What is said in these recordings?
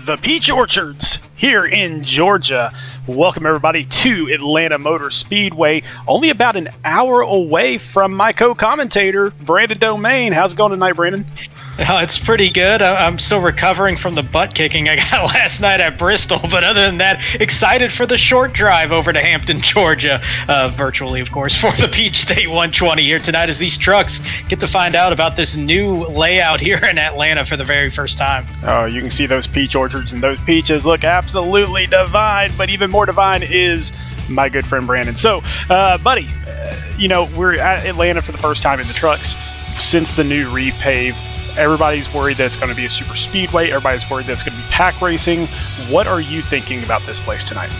the Peach Orchards here in Georgia. Welcome everybody to Atlanta Motor Speedway, only about an hour away from my co-commentator, Brandon Domain. How's it going tonight, Brandon? Oh, it's pretty good. I'm still recovering from the butt kicking I got last night at Bristol, but other than that, excited for the short drive over to Hampton, Georgia, virtually, of course, for the Peach State 120 here tonight as these trucks get to find out about this new layout here in Atlanta for the very first time. Oh, you can see those peach orchards, and those peaches look absolutely divine, but even more divine is my good friend Brandon. So, buddy, we're at Atlanta for the first time in the trucks since the new repave. Everybody's worried that it's going to be a super speedway. Everybody's worried that it's going to be pack racing. What are you thinking about this place tonight?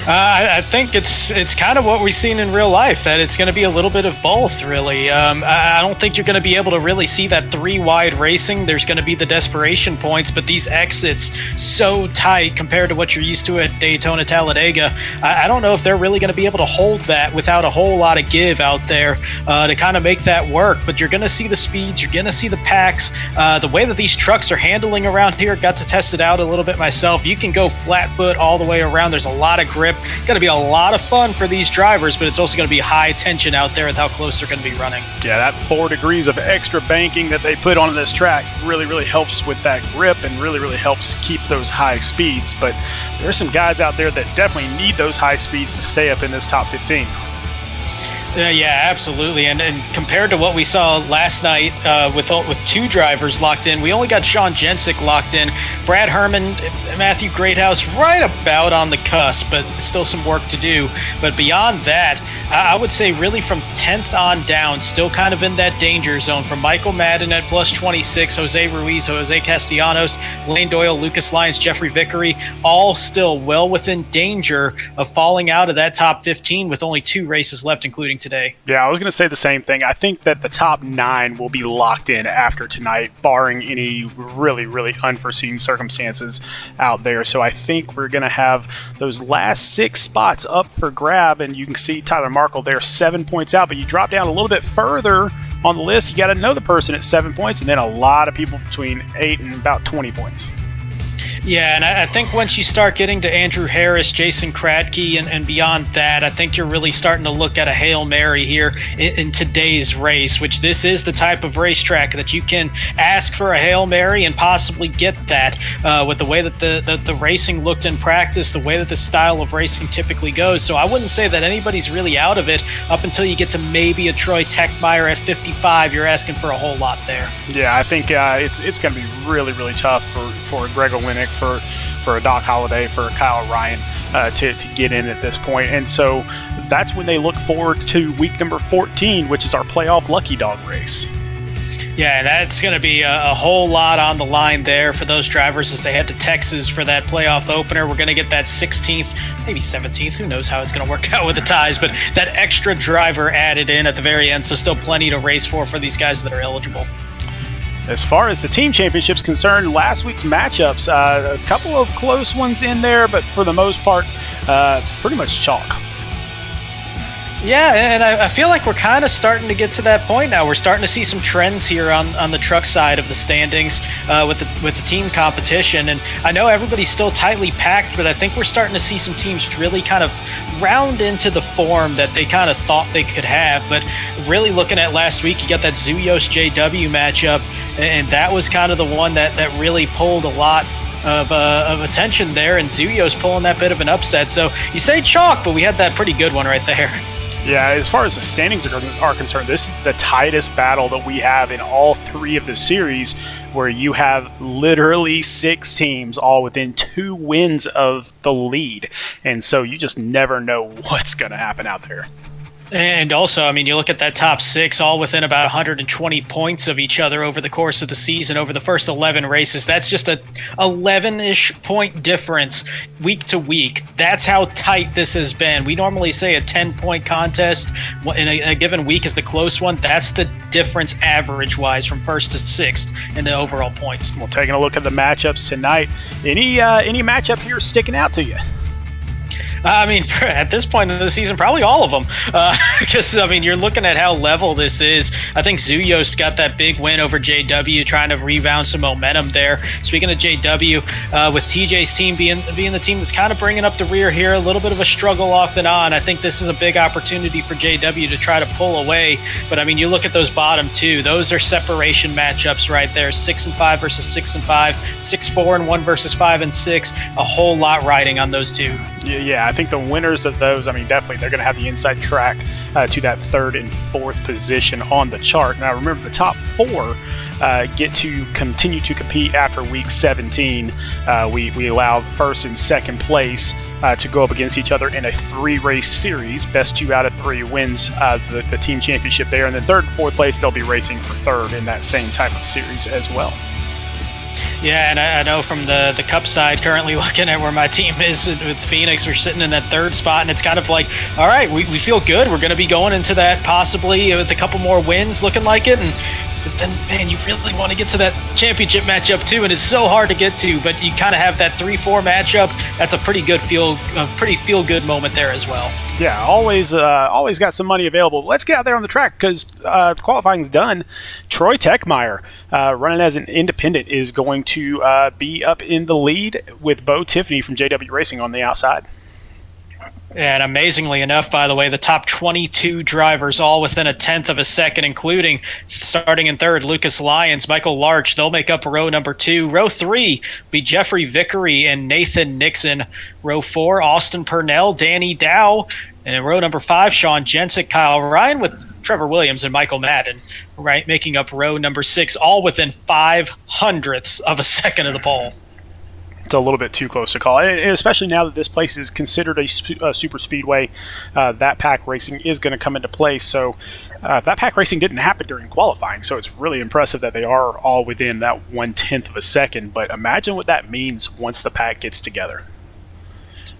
I think it's kind of what we've seen in real life, that it's going to be a little bit of both, really. I don't think you're going to be able to really see that three-wide racing. There's going to be the desperation points, but these exits so tight compared to what you're used to at Daytona Talladega. I don't know if they're really going to be able to hold that without a whole lot of give out there to kind of make that work. But you're going to see the speeds, you're going to see the packs. The way that these trucks are handling around here, got to test it out a little bit myself. You can go flat foot all the way around. There's a lot of grip. Going to be a lot of fun for these drivers, but it's also going to be high tension out there with how close they're going to be running. Yeah, that 4 degrees of extra banking that they put on this track really helps with that grip and really helps keep those high speeds. But there's some guys out there that definitely need those high speeds to stay up in this top 15. Yeah, absolutely. And compared to what we saw last night with two drivers locked in, we only got Sean Jensick locked in. Brad Herman, Matthew Greathouse, right about on the cusp, but still some work to do. But beyond that, I would say really from 10th on down, still kind of in that danger zone. From Michael Madden at plus 26, Jose Ruiz, Jose Castellanos, Lane Doyle, Lucas Lyons, Jeffrey Vickery, all still well within danger of falling out of that top 15 with only 2 races left, including today. Yeah, I was going to say the same thing. I think that the top 9 will be locked in after tonight, barring any really unforeseen circumstances out there. So I think we're going to have those last 6 spots up for grab, and you can see Tyler Markle there 7 points out, but you drop down a little bit further on the list, you got another person at 7 points, and then a lot of people between 8 and about 20 points. Yeah, and I think once you start getting to Andrew Harris, Jason Kratke, and beyond that, I think you're really starting to look at a Hail Mary here in today's race, which this is the type of racetrack that you can ask for a Hail Mary and possibly get that with the way that the racing looked in practice, the way that the style of racing typically goes. So I wouldn't say that anybody's really out of it up until you get to maybe a Troy Techmeyer at 55. You're asking for a whole lot there. Yeah, I think it's going to be really tough for Gregor Winnick, for a Doc Holliday, for Kyle Ryan to get in at this point. And so that's when they look forward to week number 14, which is our playoff Lucky Dog race. Yeah, that's going to be a whole lot on the line there for those drivers as they head to Texas for that playoff opener. We're going to get that 16th, maybe 17th. Who knows how it's going to work out with the ties, but that extra driver added in at the very end, so still plenty to race for these guys that are eligible. As far as the team championship's concerned, last week's matchups, a couple of close ones in there, but for the most part, pretty much chalk. Yeah, and I feel like we're kind of starting to get to that point now. We're starting to see some trends here on the truck side of the standings with the team competition. And I know everybody's still tightly packed, but I think we're starting to see some teams really kind of round into the form that they kind of thought they could have. But really looking at last week, you got that Zuyos JW matchup, and that was kind of the one that really pulled a lot of attention there, and Zuyos pulling that bit of an upset. So you say chalk, but we had that pretty good one right there. Yeah, as far as the standings are concerned, this is the tightest battle that we have in all 3 of the series, where you have literally 6 teams all within 2 wins of the lead. And so you just never know what's going to happen out there. And also, I mean, you look at that top 6, all within about 120 points of each other over the course of the season, over the first 11 races. That's just a 11-ish point difference week to week. That's how tight this has been. We normally say a 10-point contest in a given week is the close one. That's the difference average-wise from first to sixth in the overall points. Well, taking a look at the matchups tonight, any matchup here sticking out to you? I mean, at this point in the season, probably all of them. Because, I mean, you're looking at how level this is. I think Zuyos got that big win over JW, trying to rebound some momentum there. Speaking of JW, with TJ's team being the team that's kind of bringing up the rear here, a little bit of a struggle off and on. I think this is a big opportunity for JW to try to pull away. But, I mean, you look at those bottom two. Those are separation matchups right there. 6-5 versus 6-5, 6-4-1 versus 5-6. A whole lot riding on those two. Yeah, I think the winners of those, I mean, definitely they're going to have the inside track to that third and fourth position on the chart. Now, remember, the top four get to continue to compete after week 17. We allow first and second place to go up against each other in a 3-race series. Best 2 out of 3 wins the team championship there. And then third and fourth place, they'll be racing for third in that same type of series as well. Yeah, and I know from the Cup side, currently looking at where my team is with Phoenix, we're sitting in that third spot, and it's kind of like, all right, we feel good. We're going to be going into that possibly with a couple more wins looking like it. But then, man, you really want to get to that championship matchup too, and it's so hard to get to. But you kind of have that 3-4 matchup. That's a pretty feel good moment there as well. Yeah, always got some money available. Let's get out there on the track because qualifying's done. Troy Techmeyer, running as an independent, is going to be up in the lead with Bo Tiffany from JW Racing on the outside. And amazingly enough, by the way, the top 22 drivers all within a tenth of a second, including starting in third, Lucas Lyons, Michael Larch. They'll make up row number 2. Row 3 will be Jeffrey Vickery and Nathan Nixon. Row 4, Austin Purnell, Danny Dow. And in row number 5, Sean Jensick, Kyle Ryan with Trevor Williams and Michael Madden, right, making up row number 6, all within 0.05 of a second of the pole. It's a little bit too close to call, and especially now that this place is considered a super speedway. That pack racing is going to come into play. So that pack racing didn't happen during qualifying, so it's really impressive that they are all within that 1/10 of a second. But imagine what that means once the pack gets together.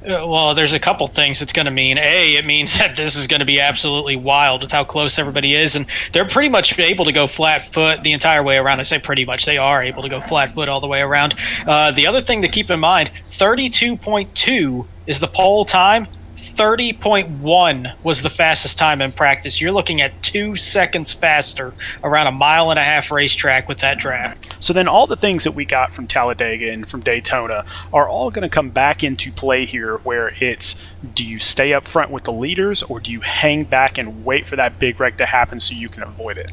Well, there's a couple things it's going to mean. A, it means that this is going to be absolutely wild with how close everybody is, and they're pretty much able to go flat foot the entire way around. I say pretty much. They are able to go flat foot all the way around. The other thing to keep in mind, 32.2 is the pole time. 30.1 was the fastest time in practice. You're looking at 2 seconds faster around a 1.5-mile racetrack with that draft. So then all the things that we got from Talladega and from Daytona are all going to come back into play here, where it's, do you stay up front with the leaders or do you hang back and wait for that big wreck to happen so you can avoid it?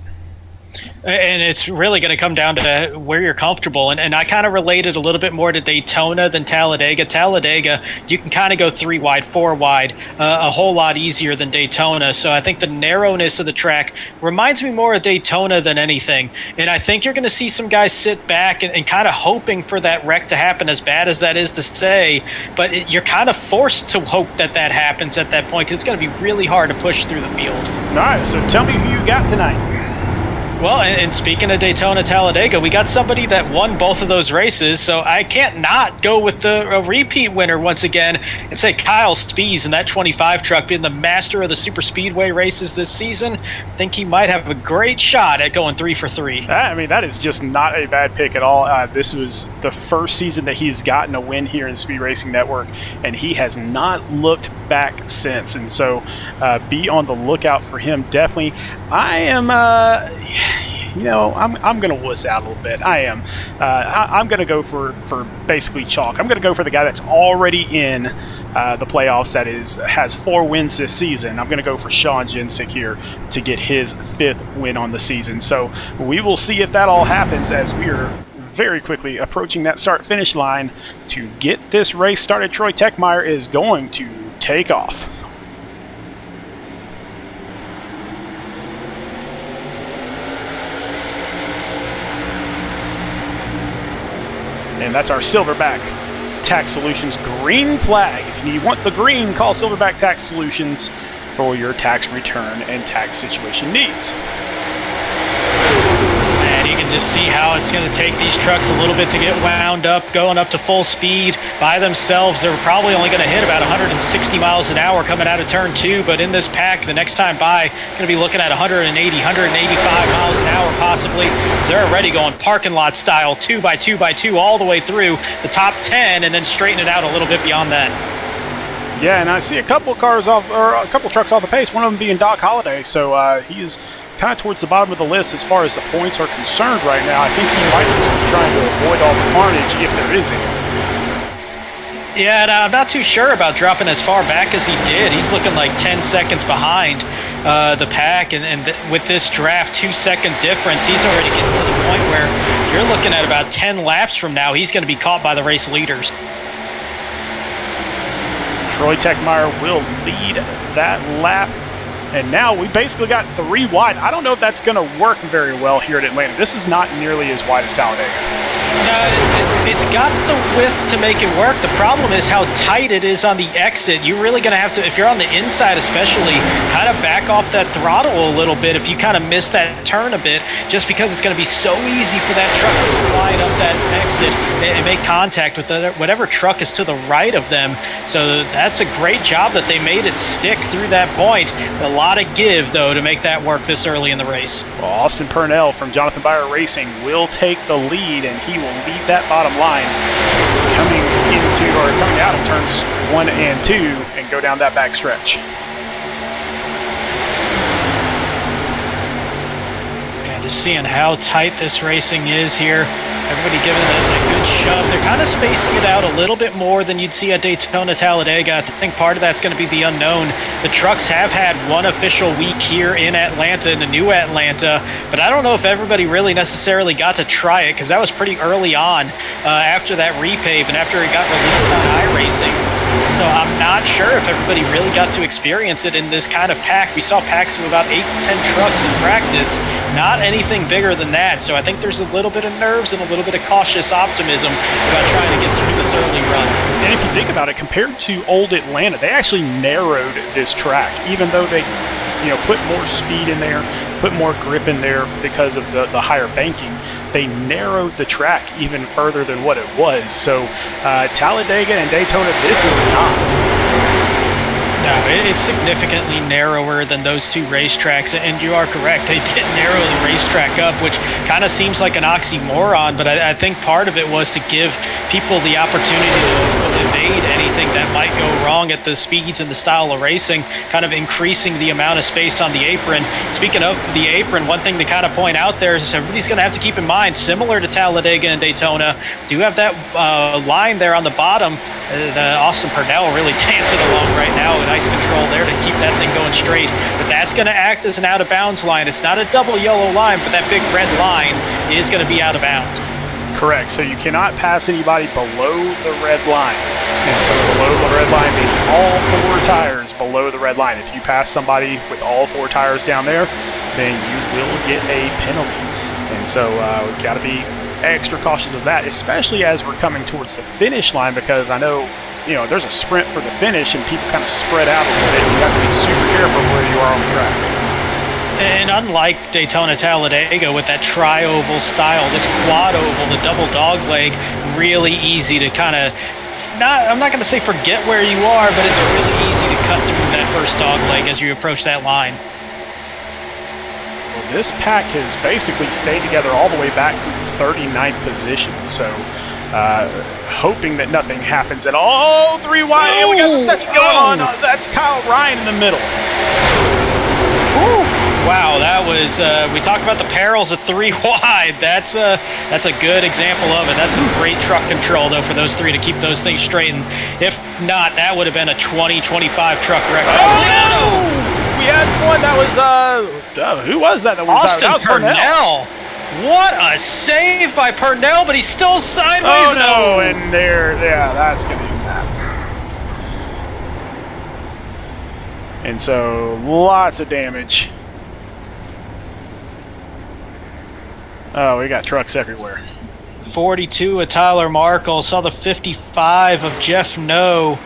And it's really going to come down to where you're comfortable. And I kind of related a little bit more to Daytona than Talladega. Talladega, you can kind of go 3 wide, 4 wide, a whole lot easier than Daytona. So I think the narrowness of the track reminds me more of Daytona than anything. And I think you're going to see some guys sit back and kind of hoping for that wreck to happen, as bad as that is to say. But you're kind of forced to hope that happens at that point, because it's going to be really hard to push through the field. All right, so tell me who you got tonight. Well, and speaking of Daytona, Talladega, we got somebody that won both of those races, so I can't not go with the repeat winner once again and say Kyle Spies in that 25 truck, being the master of the super speedway races this season. I think he might have a great shot at going 3 for 3. I mean, that is just not a bad pick at all. This was the first season that he's gotten a win here in Speed Racing Network, and he has not looked back since. And so be on the lookout for him, definitely. I am... I'm going to wuss out a little bit. I am. I'm going to go for basically chalk. I'm going to go for the guy that's already in the playoffs, that has 4 wins this season. I'm going to go for Sean Jensick here to get his 5th win on the season. So we will see if that all happens, as we are very quickly approaching that start-finish line to get this race started. Troy Techmeyer is going to take off. And that's our Silverback Tax Solutions green flag. If you want the green, call Silverback Tax Solutions for your tax return and tax situation needs. And you can just see how it's going to take these trucks a little bit to get wound up, going up to full speed by themselves. They're probably only going to hit about 160 miles an hour coming out of turn 2, but in this pack, the next time by, going to be looking at 180, 185 miles an hour possibly. They're already going parking lot style, 2x2x2 all the way through the top 10, and then straighten it out a little bit beyond that. Yeah, and I see a couple trucks off the pace. One of them being Doc Holliday. So he's kind of towards the bottom of the list as far as the points are concerned right now. I think he might just be trying to avoid all the carnage if there is any. Yeah, and I'm not too sure about dropping as far back as he did. He's looking like 10 seconds behind the pack, and with this draft 2-second difference, he's already getting to the point where you're looking at about 10 laps from now, he's going to be caught by the race leaders. Troy Techmeyer will lead that lap. And now we basically got 3 wide. I don't know if that's going to work very well here at Atlanta. This is not nearly as wide as Talladega. No, it's got the width to make it work. The problem is how tight it is on the exit. You're really going to have to, if you're on the inside especially, kind of back off that throttle a little bit if you kind of miss that turn a bit, just because it's going to be so easy for that truck to slide up that exit and make contact with whatever truck is to the right of them. So that's a great job that they made it stick through that point. A lot of give, though, to make that work this early in the race. Well, Austin Purnell from Jonathan Byer Racing will take the lead, and he will lead that bottom line coming out of turns 1 and 2 and go down that back stretch. And just seeing how tight this racing is here. Everybody giving it a good shove. They're kind of spacing it out a little bit more than you'd see at Daytona Talladega. I think part of that's going to be the unknown. The trucks have had one official week here in Atlanta, in the new Atlanta, but I don't know if everybody really necessarily got to try it because that was pretty early on after that repave and after it got released on iRacing. So I'm not sure if everybody really got to experience it in this kind of pack. We saw packs of about 8 to 10 trucks in practice, not anything bigger than that. So I think there's a little bit of nerves and a little bit of cautious optimism about trying to get through this early run. And if you think about it, compared to old Atlanta, they actually narrowed this track, even though they put more speed in there, put more grip in there because of the higher banking. They narrowed the track even further than what it was. So Talladega and Daytona, this is not. No, it's significantly narrower than those two racetracks, and you are correct. They did narrow the racetrack up, which kind of seems like an oxymoron, but I think part of it was to give people the opportunity to evade anything that might go wrong at the speeds and the style of racing, kind of increasing the amount of space on the apron. Speaking of the apron, one thing to kind of point out there is everybody's going to have to keep in mind, similar to Talladega and Daytona, do have that line there on the bottom. Austin Purnell really dancing along right now with nice control there to keep that thing going straight. But that's going to act as an out-of-bounds line. It's not a double yellow line, but that big red line is going to be out of bounds. Correct. So you cannot pass anybody below the red line. And so below the red line means all 4 tires below the red line. If you pass somebody with all 4 tires down there, then you will get a penalty. And so we've got to be extra cautious of that, especially as we're coming towards the finish line, because I know there's a sprint for the finish and people kind of spread out a little bit. You have to be super careful where you are on the track. And unlike Daytona Talladega with that tri-oval style, this quad oval, the double dog leg, really easy to kind of I'm not going to say forget where you are, but it's really easy to cut through that first dog leg as you approach that line. Well, this pack has basically stayed together all the way back through 39th position, so hoping that nothing happens at all. 3 wide, and we got some touching going on. That's Kyle Ryan in the middle. Ooh. Wow, that was we talk about the perils of 3 wide. That's a good example of it. That's some great truck control, though, for those 3 to keep those things straight. And if not, that would have been a 20-25 truck record. Oh, no! We had one that was who was that? That was Austin Purnell. What a save by Purnell, but he's still sideways. Oh no! And there, yeah, that's gonna be that. And so lots of damage. Oh, we got trucks everywhere. 42 of Tyler Markle. Saw the 55 of Jeff No.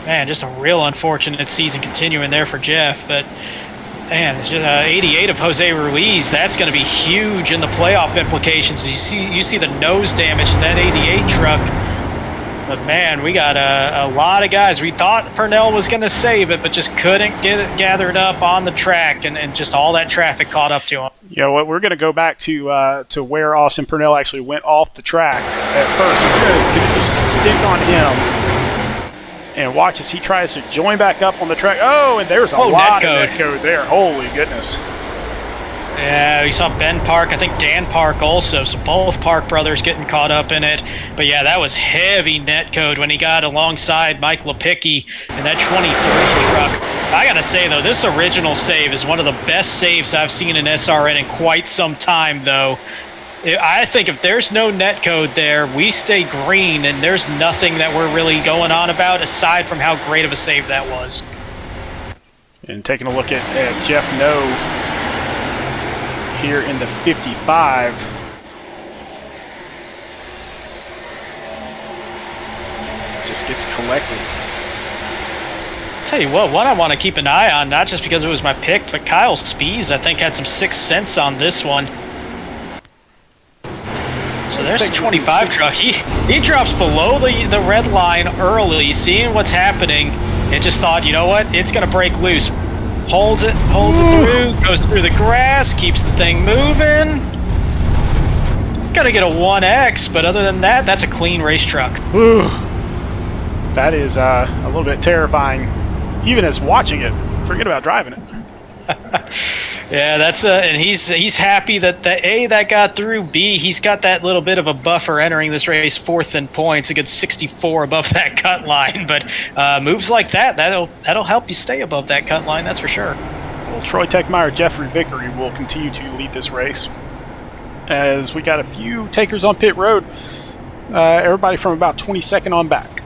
Man, just a real unfortunate season continuing there for Jeff. But, man, 88 of Jose Ruiz. That's going to be huge in the playoff implications. You see the nose damage to that 88 truck. But, man, we got a lot of guys. We thought Purnell was going to save it, but just couldn't get it gathered up on the track, and just all that traffic caught up to him. You know what? We're going to go back to where Austin Purnell actually went off the track at first. We're going to just stick on him And watch as he tries to join back up on the track. Oh, and there's a lot of netcode there. Holy goodness. Yeah, we saw Ben Park, I think Dan Park also, so both Park brothers getting caught up in it. But yeah, that was heavy netcode when he got alongside Mike Lepicki in that 23 truck. I gotta say though, this original save is one of the best saves I've seen in SRN in quite some time though. I think if there's no netcode there, we stay green and there's nothing that we're really going on about aside from how great of a save that was. And taking a look at Jeff No here in the 55. Just gets collected. Tell you what I want to keep an eye on, not just because it was my pick, but Kyle Spees, I think, had some sixth sense on this one. So there's the 25 truck. He drops below the red line early, seeing what's happening, and just thought, you know what, it's going to break loose. Holds it through, goes through the grass, keeps the thing moving. Gotta get a 1X, but other than that, that's a clean race truck. Ooh. That is a little bit terrifying, even as watching it. Forget about driving it. Yeah, that's and he's happy that that got through. B, he's got that little bit of a buffer entering this race, fourth in points, a good 64 above that cut line. But moves like that'll help you stay above that cut line, that's for sure. Well, Troy Techmeyer, Jeffrey Vickery will continue to lead this race, as we got a few takers on pit road. Everybody from about 22nd on back.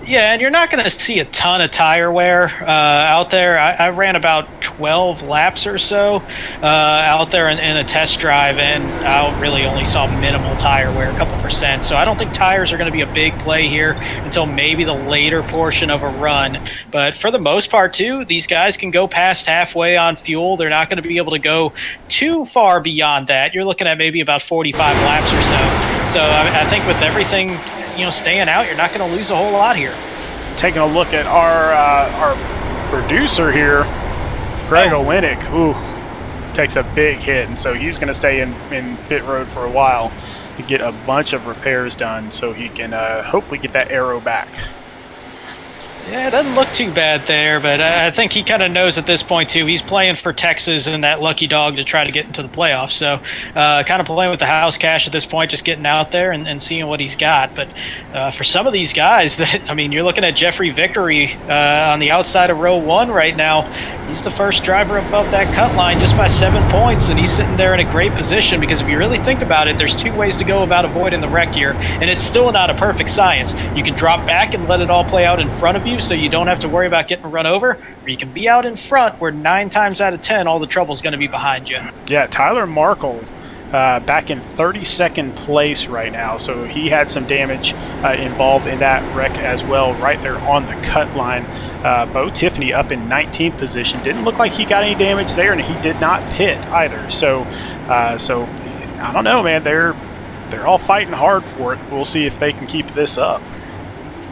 Yeah, and you're not going to see a ton of tire wear out there. I ran about 12 laps or so out there in a test drive, and I really only saw minimal tire wear, a couple percent. So I don't think tires are going to be a big play here until maybe the later portion of a run. But for the most part, too, these guys can go past halfway on fuel. They're not going to be able to go too far beyond that. You're looking at maybe about 45 laps or so. So I think with everything staying out, you're not going to lose a whole lot here. Taking a look at our producer here, Greg Owenick, takes a big hit, and so he's going to stay in pit road for a while to get a bunch of repairs done so he can hopefully get that arrow back. Yeah, it doesn't look too bad there, but I think he kind of knows at this point, too. He's playing for Texas and that lucky dog to try to get into the playoffs. So kind of playing with the house cash at this point, just getting out there and seeing what he's got. But for some of these guys, you're looking at Jeffrey Vickery on the outside of row 1 right now. He's the first driver above that cut line just by 7 points, and he's sitting there in a great position because if you really think about it, there's 2 ways to go about avoiding the wreck here, and it's still not a perfect science. You can drop back and let it all play out in front of you, so you don't have to worry about getting run over, or you can be out in front where 9 times out of 10 all the trouble's going to be behind you. Yeah, Tyler Markle back in 32nd place right now, so he had some damage involved in that wreck as well, right there on the cut line. Bo Tiffany up in 19th position. Didn't look like he got any damage there, and he did not pit either. So I don't know, man. They're all fighting hard for it. We'll see if they can keep this up.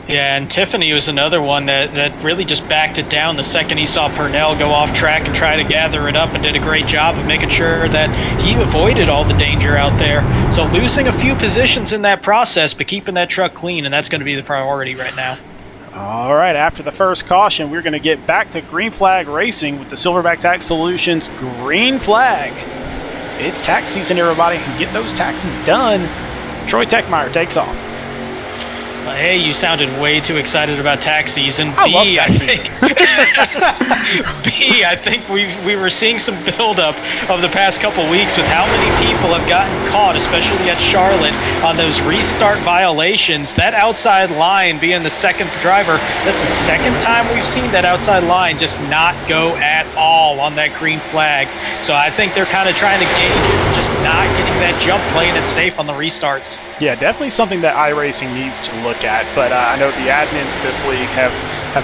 Yeah, and Tiffany was another one that really just backed it down the second he saw Purnell go off track and try to gather it up, and did a great job of making sure that he avoided all the danger out there. So losing a few positions in that process, but keeping that truck clean, and that's going to be the priority right now. All right, after the first caution, we're going to get back to green flag racing with the Silverback Tax Solutions green flag. It's tax season, everybody. Get those taxes done. Troy Techmeyer takes off. Hey, you sounded way too excited about tax season. I love tax season. B, I think we were seeing some buildup of the past couple weeks with how many people have gotten caught, especially at Charlotte, on those restart violations. That outside line being the second driver, that's the second time we've seen that outside line just not go at all on that green flag. So I think they're kind of trying to gauge it, just not getting that jump, playing it safe on the restarts. Yeah, definitely something that iRacing needs to look at. But I know the admins of this league have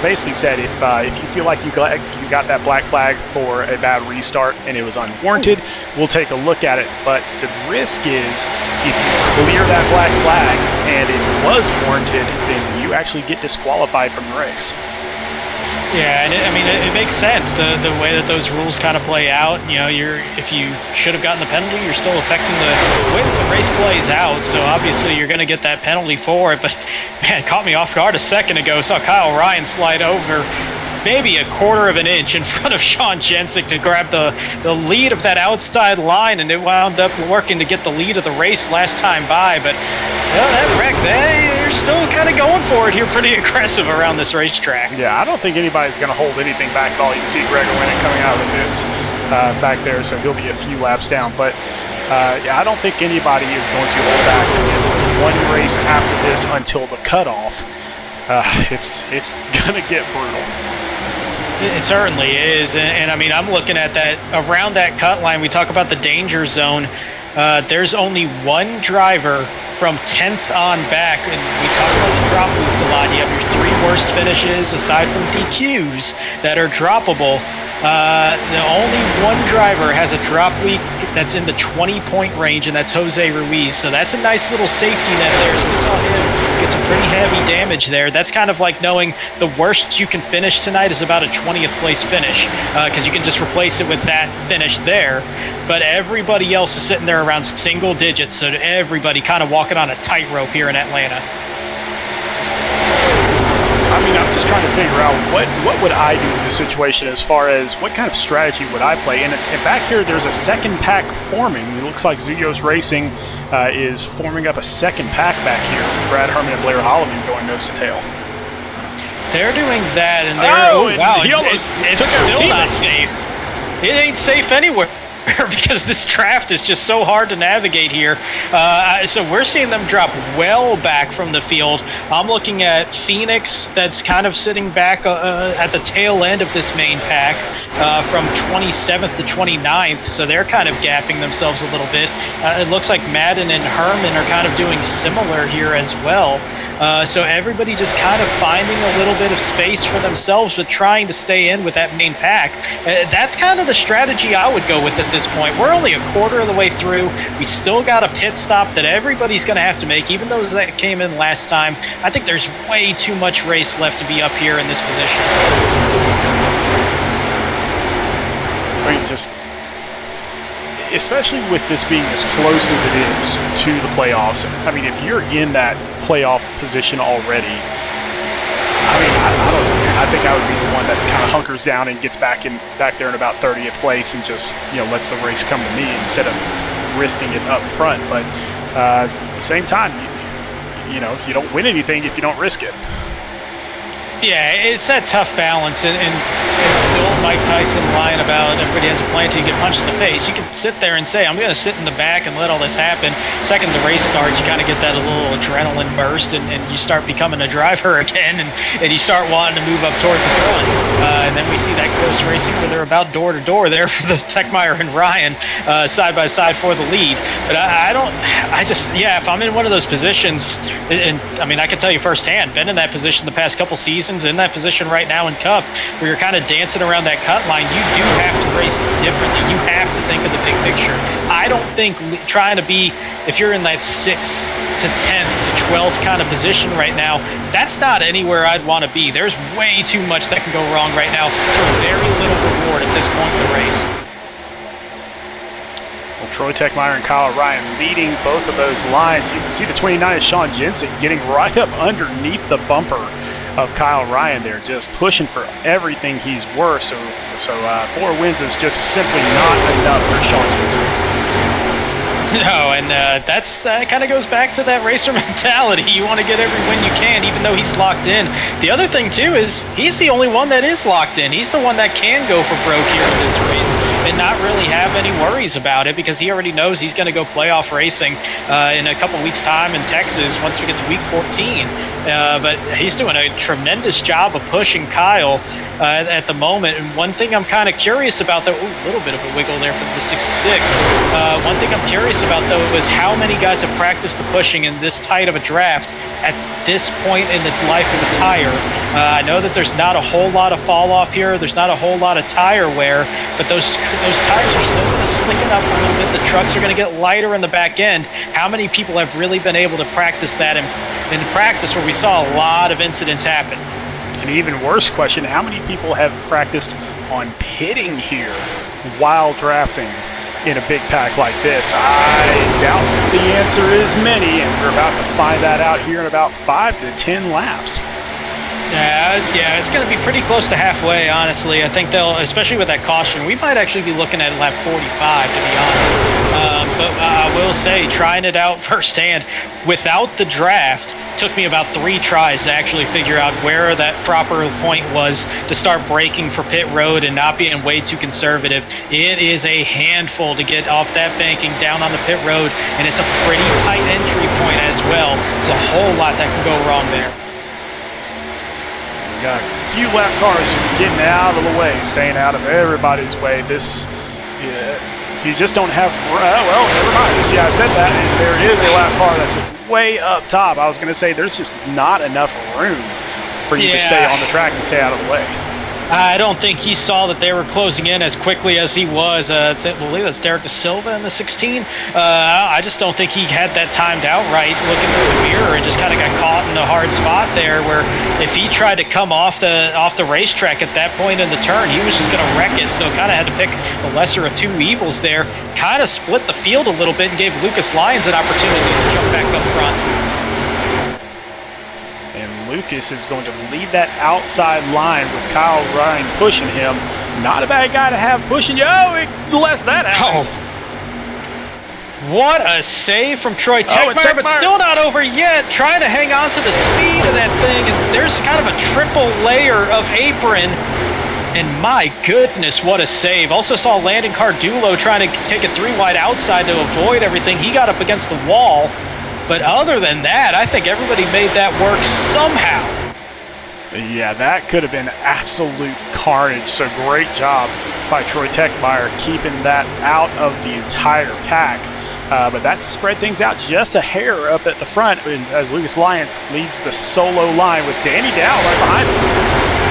basically said if you feel like you got that black flag for a bad restart and it was unwarranted, we'll take a look at it. But the risk is if you clear that black flag and it was warranted, then you actually get disqualified from the race. Yeah, and it makes sense the way that those rules kind of play out. If you should have gotten the penalty, you're still affecting the way that the race plays out. So obviously you're going to get that penalty for it. But man, it caught me off guard a second ago. Saw Kyle Ryan slide over maybe a quarter of an inch in front of Sean Jensic to grab the lead of that outside line, and it wound up working to get the lead of the race last time by. But that wreck, they're still kind of going for it here, pretty aggressive around this racetrack. Yeah, I don't think anybody's going to hold anything back at all. You can see Gregor Winnick coming out of the pits back there, so he'll be a few laps down. But yeah, I don't think anybody is going to hold back with one race after this until the cutoff. It's going to get brutal. It certainly is, and I'm looking at that around that cut line. We talk about the danger zone. There's only one driver from 10th on back, and we talk about the drop weeks a lot. You have your 3 worst finishes aside from DQs that are droppable. The only one driver has a drop week that's in the 20-point range, and that's Jose Ruiz. So that's a nice little safety net there. So we saw him get some pretty heavy damage there. That's kind of like knowing the worst you can finish tonight is about a 20th place finish, because you can just replace it with that finish there. But everybody else is sitting there around single digits, so everybody kind of walking on a tightrope here in Atlanta. I'm just trying to figure out what would I do in this situation as far as what kind of strategy would I play. And back here, there's a second pack forming. It looks like Zuyos Racing is forming up a second pack back here. Brad Herman and Blair Holloway going nose to tail. They're doing that, and they're wow! It's still not safe. It ain't safe anywhere. Because this draft is just so hard to navigate here. So we're seeing them drop well back from the field. I'm looking at Phoenix, that's kind of sitting back at the tail end of this main pack from 27th to 29th. So they're kind of gapping themselves a little bit. It looks like Madden and Herman are kind of doing similar here as well. So everybody just kind of finding a little bit of space for themselves, but trying to stay in with that main pack. That's kind of the strategy I would go with at this point. We're only a quarter of the way through. We still got a pit stop that everybody's going to have to make, even though that came in last time. I think there's way too much race left to be up here in this position. I mean, just especially with this being as close as it is to the playoffs. I mean, if you're in that playoff position already, I mean, I don't know. I think I would be the one that kind of hunkers down and gets back there in about 30th place and just, lets the race come to me instead of risking it up front. But at the same time, you don't win anything if you don't risk it. Yeah, it's that tough balance, and it's the old Mike Tyson line about everybody has a plan till you get punched in the face. You can sit there and say, I'm going to sit in the back and let all this happen. Second the race starts, you kind of get that a little adrenaline burst, and you start becoming a driver again, and you start wanting to move up towards the front. And then we see that close racing where they're about door to door there for the Techmeyer and Ryan side by side for the lead. But if I'm in one of those positions, and I mean, I can tell you firsthand, been in that position the past couple seasons, in that position right now in Cup, where you're kind of dancing around that cut line, you do have to race it differently. You have to think of the big picture. I don't think trying to be, if you're in that 6th to 10th to 12th kind of position right now, that's not anywhere I'd want to be. There's way too much that can go wrong right now for very little reward at this point in the race. Well, Troy Techmeyer and Kyle Ryan leading both of those lines. You can see the 29 is Sean Jensen getting right up underneath the bumper of Kyle Ryan there, just pushing for everything he's worth. So 4 wins is just simply not enough for Sean Jensen. No, and that kind of goes back to that racer mentality. You want to get every win you can, even though he's locked in. The other thing, too, is he's the only one that is locked in. He's the one that can go for broke here in this race and not really have any worries about it, because he already knows he's going to go playoff racing in a couple weeks' time in Texas once we get to week 14. But he's doing a tremendous job of pushing Kyle at the moment. And one thing I'm kind of curious about, though, a little bit of a wiggle there for the 66. One thing I'm curious about, though, is how many guys have practiced the pushing in this tight of a draft at this point in the life of the tire. I know that there's not a whole lot of fall off here. There's not a whole lot of tire wear, but those tires are still going to slicken up a little bit. The trucks are going to get lighter in the back end. How many people have really been able to practice that in practice, where we saw a lot of incidents happen? An even worse question, how many people have practiced on pitting here while drafting in a big pack like this? I doubt the answer is many, and we're about to find that out here in about 5 to 10 laps. Yeah, it's going to be pretty close to halfway, honestly. I think they'll, especially with that caution, we might actually be looking at lap 45, to be honest. But I will say, trying it out firsthand, without the draft, took me about 3 tries to actually figure out where that proper point was to start braking for pit road and not being way too conservative. It is a handful to get off that banking down on the pit road, and it's a pretty tight entry point as well. There's a whole lot that can go wrong there. Got a few lap cars just getting out of the way, staying out of everybody's way. This, you just don't have, well, never mind. See, I said that, and there is a lap car that's way up top. I was going to say there's just not enough room for you to stay on the track and stay out of the way. I don't think he saw that they were closing in as quickly as he was. I believe that's Derek De Silva in the 16. I just don't think he had that timed out right, looking through the mirror, and just kind of got caught in a hard spot there where if he tried to come off the racetrack at that point in the turn, he was just going to wreck it. So kind of had to pick the lesser of two evils there. Kind of split the field a little bit and gave Lucas Lyons an opportunity to jump back up front. Lucas is going to lead that outside line with Kyle Ryan pushing him. Not a bad guy to have pushing you. Unless that happens. What a save from Troy Techmeyer, but still not over yet. Trying to hang on to the speed of that thing, and there's kind of a triple layer of apron. And my goodness, what a save. Also saw Landon Cardulo trying to take a 3-wide outside to avoid everything. He got up against the wall. But other than that, I think everybody made that work somehow. Yeah, that could have been absolute carnage. So great job by Troy Techmeyer keeping that out of the entire pack. But that spread things out just a hair up at the front as Lucas Lyons leads the solo line with Danny Dow right behind him.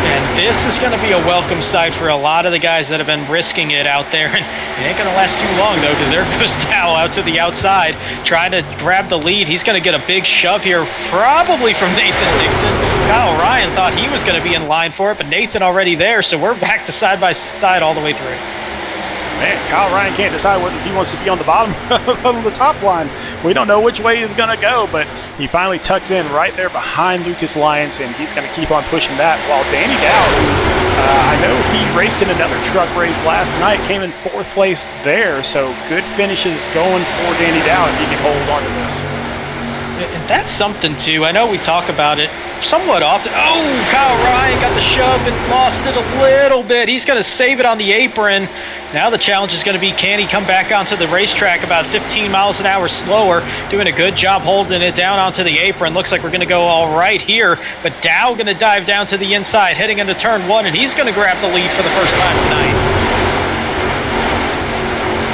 And this is going to be a welcome sight for a lot of the guys that have been risking it out there. And it ain't going to last too long, though, because there goes Dow out to the outside trying to grab the lead. He's going to get a big shove here, probably from Nathan Dixon. Kyle Ryan thought he was going to be in line for it, but Nathan already there, so we're back to side-by-side all the way through. Man, Kyle Ryan can't decide whether he wants to be on the bottom or the top line. We don't know which way he's going to go, but he finally tucks in right there behind Lucas Lyons, and he's going to keep on pushing that. While Danny Dow, I know he raced in another truck race last night, came in 4th place there, so good finishes going for Danny Dow if he can hold on to this. And that's something, too. I know we talk about it somewhat often. Oh, Kyle Ryan got the shove and lost it a little bit. He's going to save it on the apron. Now the challenge is going to be, can he come back onto the racetrack about 15 miles an hour slower, doing a good job holding it down onto the apron. Looks like we're going to go all right here, but Dow going to dive down to the inside, heading into turn 1, and he's going to grab the lead for the first time tonight.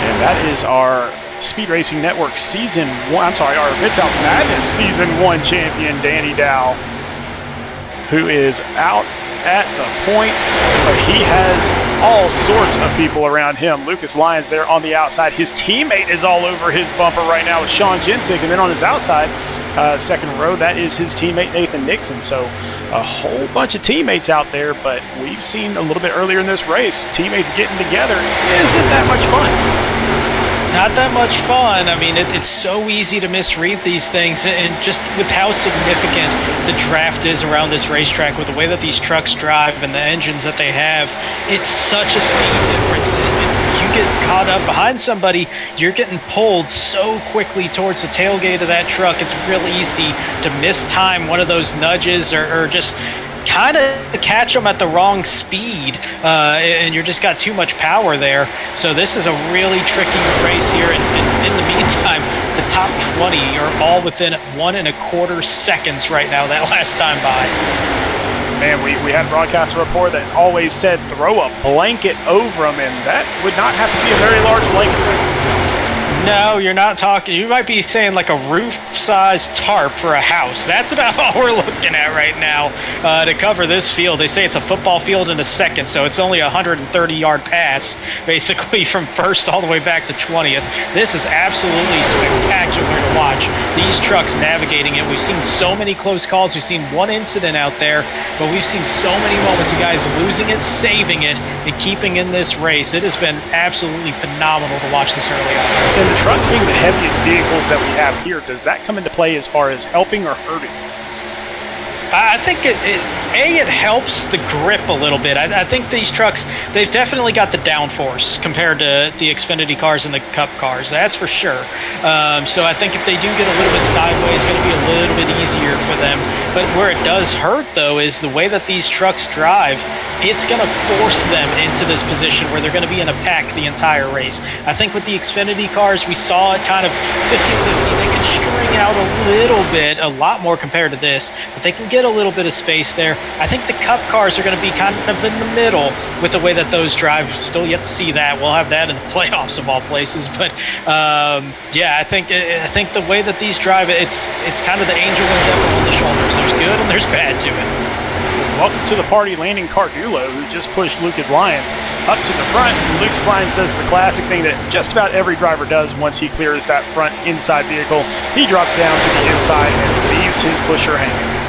And that is our Speed Racing Network our Mid-South Madness Season 1 champion, Danny Dow, who is out at the point, but he has all sorts of people around him. Lucas Lyons there on the outside. His teammate is all over his bumper right now with Sean Jensick, and then on his outside, second row, that is his teammate Nathan Nixon. So a whole bunch of teammates out there, but we've seen a little bit earlier in this race, teammates getting together isn't that much fun. Not that much fun. I mean, it's so easy to misread these things, and just with how significant the draft is around this racetrack, with the way that these trucks drive and the engines that they have, it's such a speed difference. You get caught up behind somebody, you're getting pulled so quickly towards the tailgate of that truck. It's real easy to mistime one of those nudges or just kind of catch them at the wrong speed, and you're just got too much power there. So this is a really tricky race here. And in the meantime, the top 20 are all within 1.25 seconds right now that last time by. Man, we had a broadcaster before that always said throw a blanket over them, and that would not have to be a very large blanket. No, you're not talking. You might be saying like a roof-sized tarp for a house. That's about all we're looking at right now to cover this field. They say it's a football field in a second, so it's only a 130-yard pass, basically from first all the way back to 20th. This is absolutely spectacular to watch. These trucks navigating it. We've seen so many close calls. We've seen one incident out there, but we've seen so many moments of guys losing it, saving it, and keeping in this race. It has been absolutely phenomenal to watch this early on. And the trucks being the heaviest vehicles that we have here, does that come into play as far as helping or hurting? I think it helps the grip a little bit. I think these trucks, they've definitely got the downforce compared to the Xfinity cars and the Cup cars. That's for sure. So I think if they do get a little bit sideways, it's going to be a little bit easier for them. But where it does hurt, though, is the way that these trucks drive. It's going to force them into this position where they're going to be in a pack the entire race. I think with the Xfinity cars, we saw it kind of 50-50. They can string out a little bit, a lot more compared to this, but they can get a little bit of space there. I think the Cup cars are going to be kind of in the middle with the way that those drive. Still yet to see that. We'll have that in the playoffs of all places. But yeah, I think the way that these drive, it's kind of the angel and devil on the shoulders. There's good and there's bad to it. Welcome to the party, Landon Cardulo, who just pushed Lucas Lyons up to the front. Lucas Lyons does the classic thing that just about every driver does once he clears that front inside vehicle. He drops down to the inside and leaves his pusher hanging.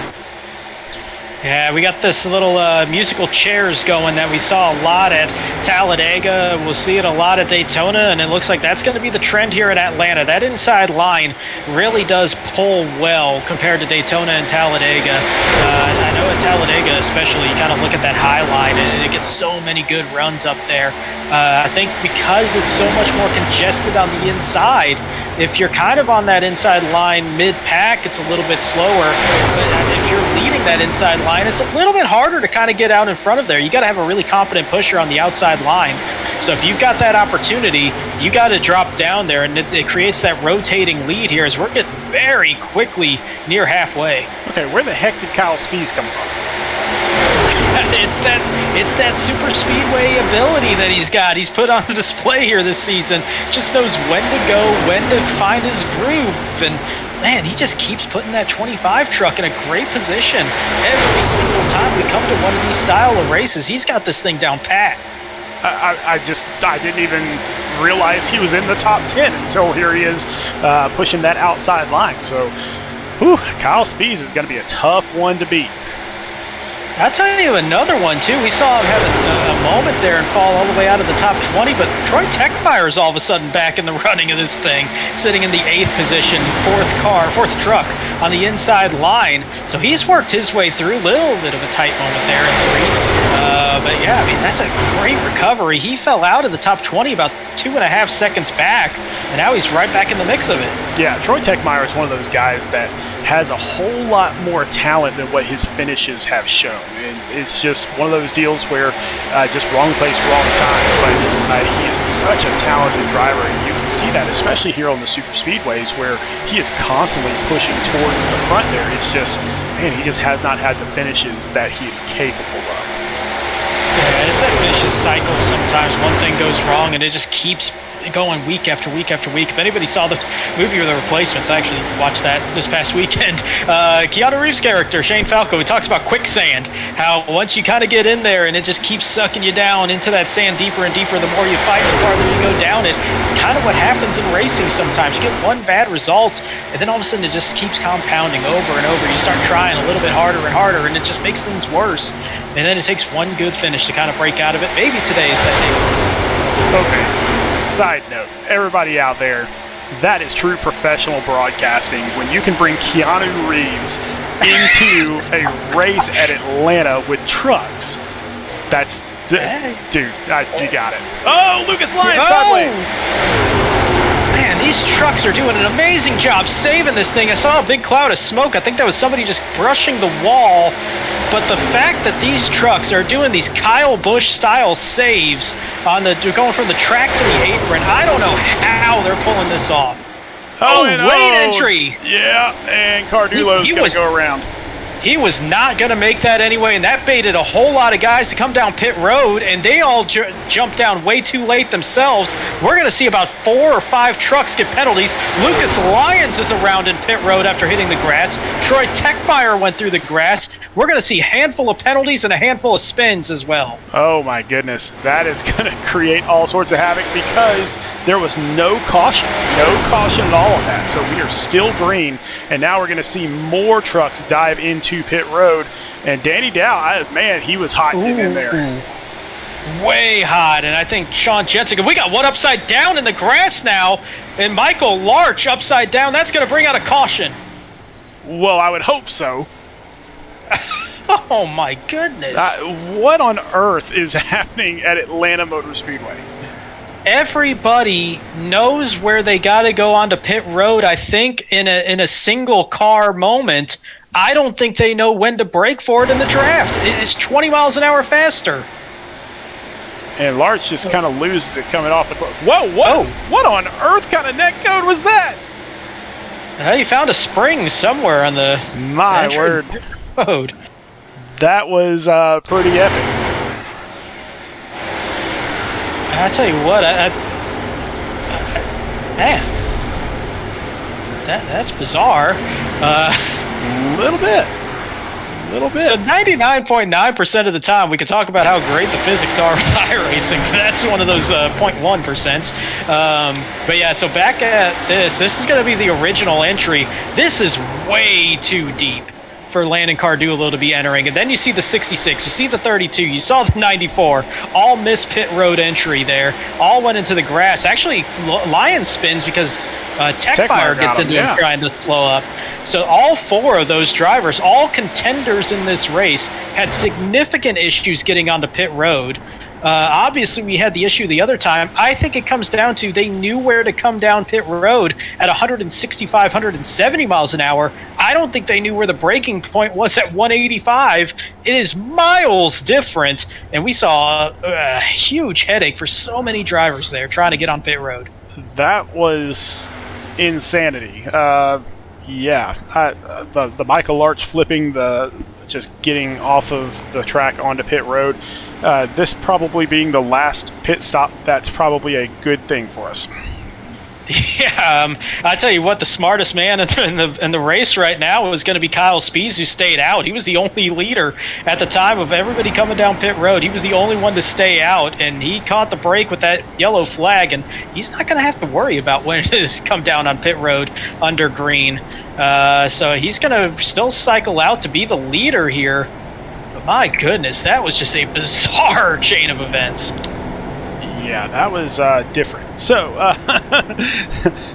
Yeah, we got this little musical chairs going that we saw a lot at Talladega. We'll see it a lot at Daytona, and it looks like that's going to be the trend here in Atlanta. That inside line really does pull well compared to Daytona and Talladega. I know at Talladega especially, you kind of look at that high line, and it gets so many good runs up there. I think because it's so much more congested on the inside, if you're kind of on that inside line mid-pack, it's a little bit slower. But if you're leading that inside line, it's a little bit harder to kind of get out in front of there. You got to have a really competent pusher on the outside line. So if you've got that opportunity, you got to drop down there, and it creates that rotating lead here as we're getting very quickly near halfway. Okay, where the heck did Kyle Spees come from? It's that super speedway ability that he's got. He's put on the display here this season. Just knows when to go, when to find his groove, and man, he just keeps putting that 25 truck in a great position every single time we come to one of these style of races. He's got this thing down pat. I didn't even realize he was in the top 10 until here he is pushing that outside line. So, Kyle Spees is going to be a tough one to beat. I'll tell you another one, too. We saw him have a moment there and fall all the way out of the top 20, but Troy Techmeyer is all of a sudden back in the running of this thing, sitting in the 8th position, fourth truck on the inside line. So he's worked his way through a little bit of a tight moment there in the lead. But yeah, I mean, that's a great recovery. He fell out of the top 20 about 2.5 seconds back, and now he's right back in the mix of it. Yeah, Troy Techmeyer is one of those guys that has a whole lot more talent than what his finishes have shown. And it's just one of those deals where just wrong place, wrong time. But he is such a talented driver, and you can see that, especially here on the super speedways, where he is constantly pushing towards the front there. It's just, man, he just has not had the finishes that he is capable of. Yeah, it's that vicious cycle. Sometimes one thing goes wrong, and it just keeps going week after week after week. If anybody saw the movie or The Replacements, I actually watched that this past weekend. Keanu Reeves' character, Shane Falco, he talks about quicksand, how once you kind of get in there and it just keeps sucking you down into that sand deeper and deeper, the more you fight, the farther you go down it. It's kind of what happens in racing sometimes. You get one bad result, and then all of a sudden it just keeps compounding over and over. You start trying a little bit harder and harder, and it just makes things worse. And then it takes one good finish to kind of break out of it. Maybe today is that day. Okay. Side note, everybody out there, that is true professional broadcasting. When you can bring Keanu Reeves into a race at Atlanta with trucks, that's... Dude, you got it. Oh, Lucas Lyons sideways! Man, these trucks are doing an amazing job saving this thing. I saw a big cloud of smoke. I think that was somebody just brushing the wall. But the fact that these trucks are doing these Kyle Busch-style saves going from the track to the apron, I don't know how they're pulling this off. Late entry! Yeah, and Cardulo's going to go around. He was not going to make that anyway, and that baited a whole lot of guys to come down pit road, and they all jumped down way too late themselves. We're going to see about 4 or 5 trucks get penalties. Lucas Lyons is around in pit road after hitting the grass. Troy Techmeyer went through the grass. We're going to see a handful of penalties and a handful of spins as well. Oh my goodness, that is going to create all sorts of havoc because there was no caution at all on that. So we are still green, and now we're going to see more trucks dive into pit road. And Danny Dow, man, he was hot getting in there. Way hot, and I think Sean Jensen. We got one upside down in the grass now, and Michael Larch upside down. That's going to bring out a caution. Well, I would hope so. Oh my goodness. What on earth is happening at Atlanta Motor Speedway? Everybody knows where they got to go onto pit road. I think in a single car moment, I don't think they know when to brake for it in the draft. It's 20 miles an hour faster. And Larch just kind of loses it coming off the course. Whoa, whoa! What on earth kind of net code was that? He found a spring somewhere on the word road. That was pretty epic. I tell you what, man, that's bizarre. A little bit. So 99.9% of the time, we can talk about how great the physics are with iRacing. That's one of those 0.1%. But yeah, so back at this is going to be the original entry. This is way too deep for Landon Cardulo to be entering. And then you see the 66, you see the 32, you saw the 94, all missed pit road entry there, all went into the grass. Actually, Lion spins because Techfire gets into him trying to slow up. So all 4 of those drivers, all contenders in this race, had significant issues getting onto pit road. Obviously, we had the issue the other time. I think it comes down to they knew where to come down pit road at 165, 170 miles an hour. I don't think they knew where the braking point was at 185. It is miles different, and we saw a huge headache for so many drivers there trying to get on pit road. That was insanity. The Michael Larch flipping, just getting off of the track onto pit road. This probably being the last pit stop, that's probably a good thing for us. Yeah, I tell you what, the smartest man in the race right now was going to be Kyle Spees, who stayed out. He was the only leader at the time of everybody coming down pit road. He was the only one to stay out, and he caught the break with that yellow flag, and he's not going to have to worry about when it is come down on pit road under green. So he's going to still cycle out to be the leader here. But my goodness, that was just a bizarre chain of events. Yeah, that was different. So,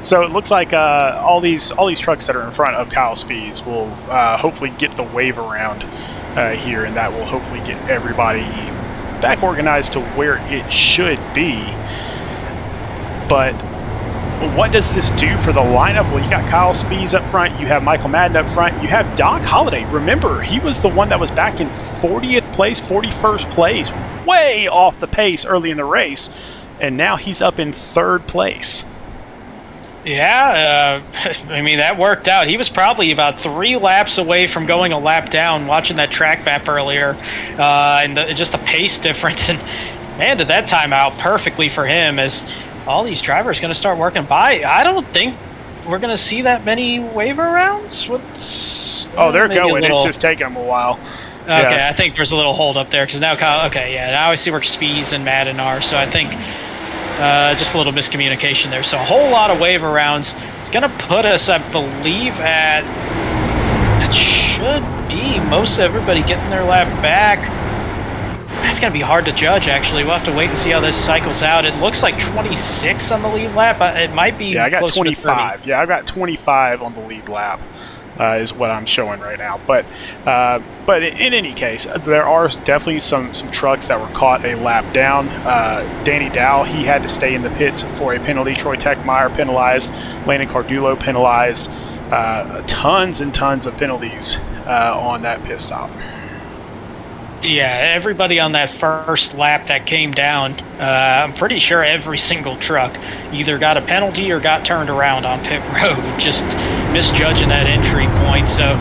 so it looks like all these trucks that are in front of Kyle Spees will hopefully get the wave around here, and that will hopefully get everybody back organized to where it should be. But what does this do for the lineup? Well, you got Kyle Spees up front, you have Michael Madden up front, you have Doc Holliday. Remember, he was the one that was back in 40th place, 41st place, way off the pace early in the race, and now he's up in 3rd place. Yeah, I mean, that worked out. He was probably about 3 laps away from going a lap down, watching that track map earlier, and just the pace difference. And man, did that time out perfectly for him, as all these drivers going to start working by. I don't think we're going to see that many waiver rounds. They're going. It's just taking them a while. Okay, yeah. I think there's a little hold up there because now Kyle. Okay, yeah, now I see where Spees and Madden are. So I think just a little miscommunication there. So a whole lot of waiver rounds. It's going to put us, I believe, at it should be most everybody getting their lap back. It's going to be hard to judge, actually. We'll have to wait and see how this cycles out. It looks like 26 on the lead lap. It might be. Yeah, I got 25. Yeah, I've got 25 on the lead lap. Is what I'm showing right now. But in any case, there are definitely some trucks that were caught a lap down. Danny Dow, he had to stay in the pits for a penalty. Troy Techmeyer penalized. Landon Cardulo penalized. Tons and tons of penalties on that pit stop. Yeah, everybody on that first lap that came down, I'm pretty sure every single truck either got a penalty or got turned around on pit road, just misjudging that entry point. So,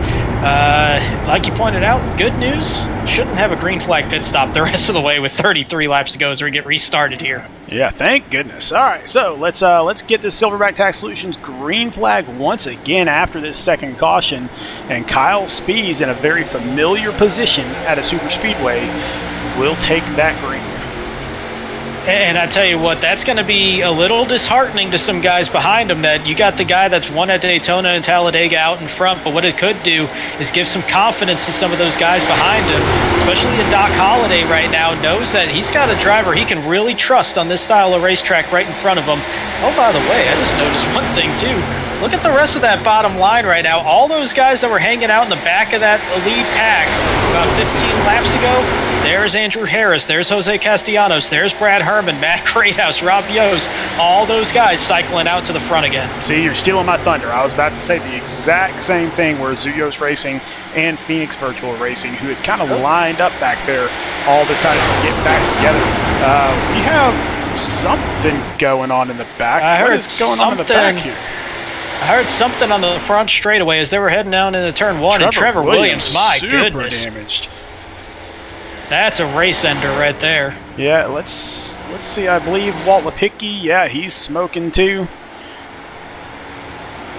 like you pointed out, good news, shouldn't have a green flag pit stop the rest of the way with 33 laps to go as we get restarted here. Yeah, thank goodness. All right, so let's get this Silverback Tax Solutions green flag once again after this second caution, and Kyle Spees in a very familiar position at a super speedway will take that green. And I tell you what, that's going to be a little disheartening to some guys behind him, that you got the guy that's won at Daytona and Talladega out in front, but what it could do is give some confidence to some of those guys behind him, especially a Doc Holliday right now, knows that he's got a driver he can really trust on this style of racetrack right in front of him. Oh, by the way, I just noticed one thing too. Look at the rest of that bottom line right now. All those guys that were hanging out in the back of that lead pack about 15 laps ago, there's Andrew Harris, there's Jose Castellanos, there's Brad Herman, Matt Greathouse, Rob Yost, all those guys cycling out to the front again. See, you're stealing my thunder. I was about to say the exact same thing where Zuyos Racing and Phoenix Virtual Racing, who had kind of lined up back there, all decided to get back together. We have something going on in the back. What is going on in the back here? I heard something on the front straightaway as they were heading down into turn one, and Trevor Williams, my goodness. Super damaged. That's a race ender right there. Yeah, let's see. I believe Walt Lipicki, yeah, he's smoking too.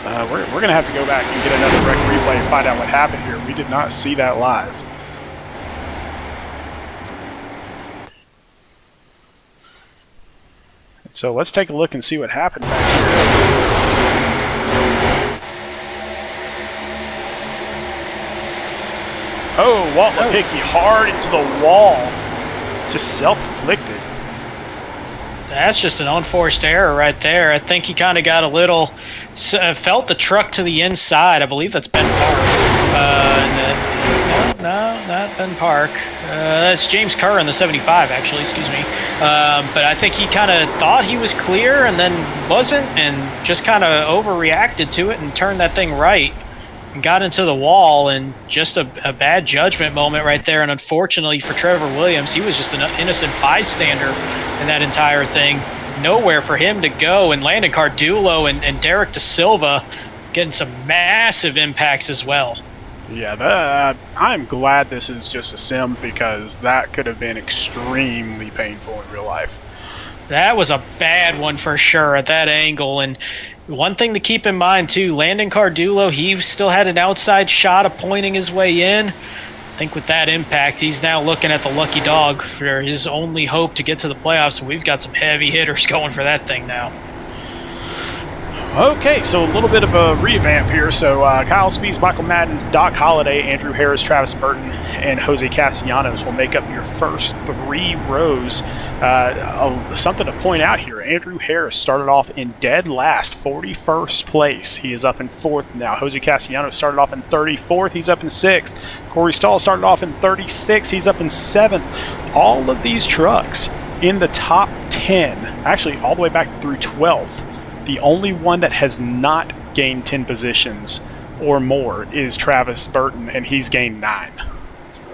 We're going to have to go back and get another rec replay and find out what happened here. We did not see that live. So let's take a look and see what happened back here. Oh, Walt Lipicki hard into the wall. Just self-inflicted. That's just an unforced error right there. I think he kind of got a little, felt the truck to the inside. I believe that's Ben Park. No, not Ben Park. That's James Kerr in the 75, actually, excuse me. But I think he kind of thought he was clear and then wasn't, and just kind of overreacted to it and turned that thing right. And got into the wall, and just a bad judgment moment right there. And unfortunately for Trevor Williams, he was just an innocent bystander in that entire thing. Nowhere for him to go. And Landon Cardulo and Derek De Silva getting some massive impacts as well. Yeah, I'm glad this is just a sim, because that could have been extremely painful in real life. That was a bad one for sure at that angle. And one thing to keep in mind, too, Landon Cardulo, he still had an outside shot of pointing his way in. I think with that impact, he's now looking at the lucky dog for his only hope to get to the playoffs. And we've got some heavy hitters going for that thing now. Okay, so a little bit of a revamp here. So Kyle Spees, Michael Madden, Doc Holliday, Andrew Harris, Travis Burton, and Jose Castellanos will make up your first three rows. Something to point out here, Andrew Harris started off in dead last, 41st place. He is up in 4th now. Jose Castellanos started off in 34th. He's up in 6th. Corey Stahl started off in 36th. He's up in 7th. All of these trucks in the top 10, actually all the way back through 12th. The only one that has not gained 10 positions or more is Travis Burton, and he's gained 9.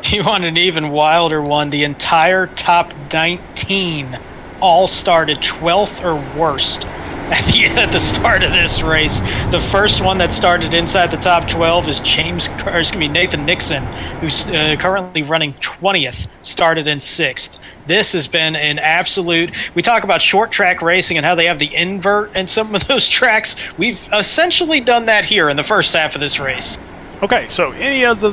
You want an even wilder one? The entire top 19 all started 12th or worst at the start of this race. The first one that started inside the top 12 is Nathan Nixon, who's currently running 20th, started in 6th. This has been an absolute. We talk about short track racing and how they have the invert in some of those tracks. We've essentially done that here in the first half of this race. Okay, so any of the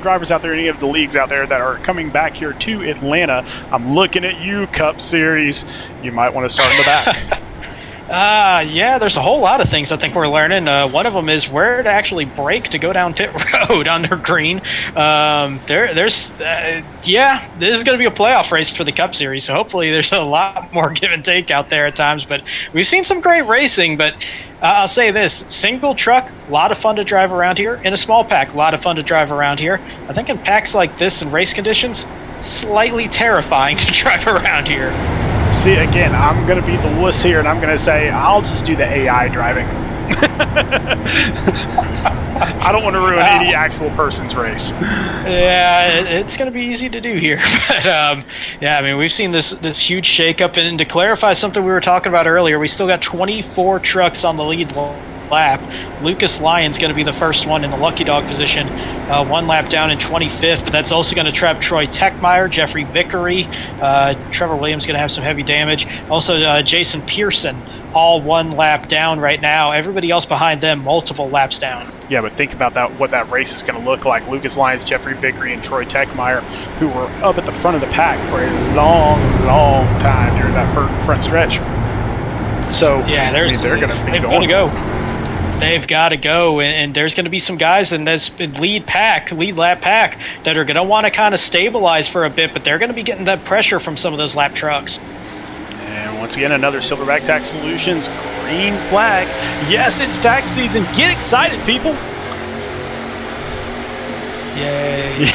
drivers out there, any of the leagues out there that are coming back here to Atlanta, I'm looking at you, Cup Series. You might want to start in the back. Yeah, there's a whole lot of things I think we're learning. One of them is where to actually brake to go down pit road under green. This is going to be a playoff race for the Cup Series, so hopefully there's a lot more give and take out there at times. But we've seen some great racing, but I'll say this, single truck, a lot of fun to drive around here. In a small pack, a lot of fun to drive around here. I think in packs like this and race conditions, slightly terrifying to drive around here. See, again, I'm going to be the wuss here, and I'm going to say I'll just do the AI driving. I don't want to ruin any actual person's race. Yeah, it's going to be easy to do here. But yeah, I mean, we've seen this huge shakeup, and to clarify something we were talking about earlier, we still got 24 trucks on the lead lap. Lucas Lyon's going to be the first one in the lucky dog position, 1 lap down in 25th, but that's also going to trap Troy Techmeyer, Jeffrey Vickery, Trevor Williams going to have some heavy damage, also Jason Pearson, all 1 lap down right now. Everybody else behind them multiple laps down. Yeah, but think about that. What that race is going to look like. Lucas Lyons, Jeffrey Vickery, and Troy Techmeyer, who were up at the front of the pack for a long time during that front stretch. So yeah, they're going to be going. They've got to go, and there's going to be some guys in this lead lap pack that are going to want to kind of stabilize for a bit, but they're going to be getting that pressure from some of those lap trucks. And once again, another Silverback Tax Solutions green flag. Yes, it's tax season. Get excited, people. Yay.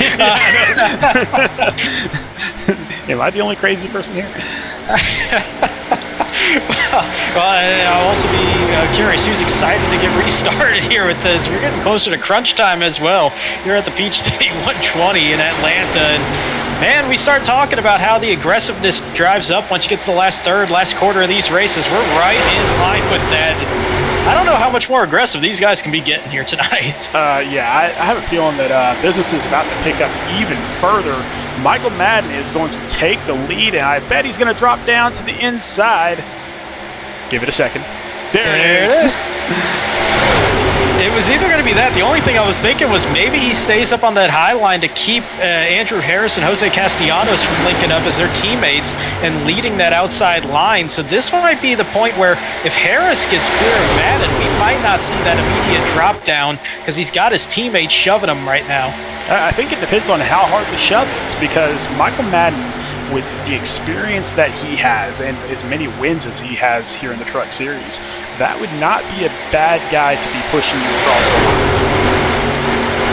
Am I the only crazy person here? Well, I'll also be curious who's excited to get restarted here with this. We're getting closer to crunch time as well here at the Peach State 120 in Atlanta. And man, we start talking about how the aggressiveness drives up once you get to the last quarter of these races. We're right in line with that. I don't know how much more aggressive these guys can be getting here tonight. Yeah, I have a feeling that business is about to pick up even further. Michael Madden is going to take the lead, and I bet he's going to drop down to the inside. Give it a second. There it is. It was either going to be that. The only thing I was thinking was maybe he stays up on that high line to keep Andrew Harris and Jose Castellanos from linking up as their teammates and leading that outside line. So this might be the point where if Harris gets clear of Madden, we might not see that immediate drop down because he's got his teammates shoving him right now. I think it depends on how hard the shove is, because Michael Madden, with the experience that he has and as many wins as he has here in the Truck Series, that would not be a bad guy to be pushing you across the line.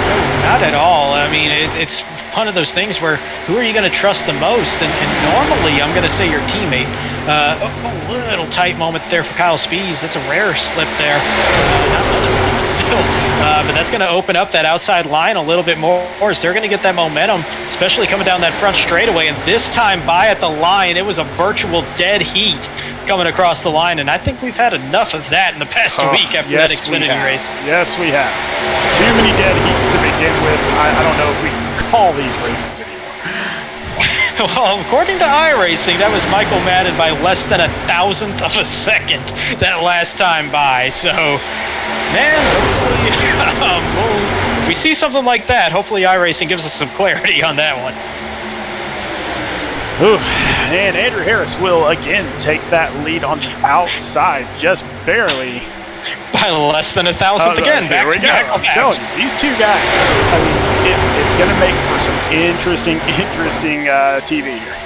No, not at all. I mean, it's one of those things where who are you going to trust the most? And normally I'm going to say your teammate. A little tight moment there for Kyle Spees. That's a rare slip there. Not much moment still. But that's going to open up that outside line a little bit more. So they're going to get that momentum, especially coming down that front straightaway. And this time by at the line, it was a virtual dead heat coming across the line. And I think we've had enough of that in the past week after that Xfinity race. Yes, we have. Too many dead heats to begin with. I don't know if we can call these races anymore. Well, according to iRacing, that was Michael Madden by less than 1,000th of a second that last time by. So, man, hopefully, if we see something like that, hopefully iRacing gives us some clarity on that one. Ooh, and Andrew Harris will again take that lead on the outside, just barely. By less than 1,000th again. Back to back. I'm telling you, these two guys, I mean, it's going to make for some interesting TV here.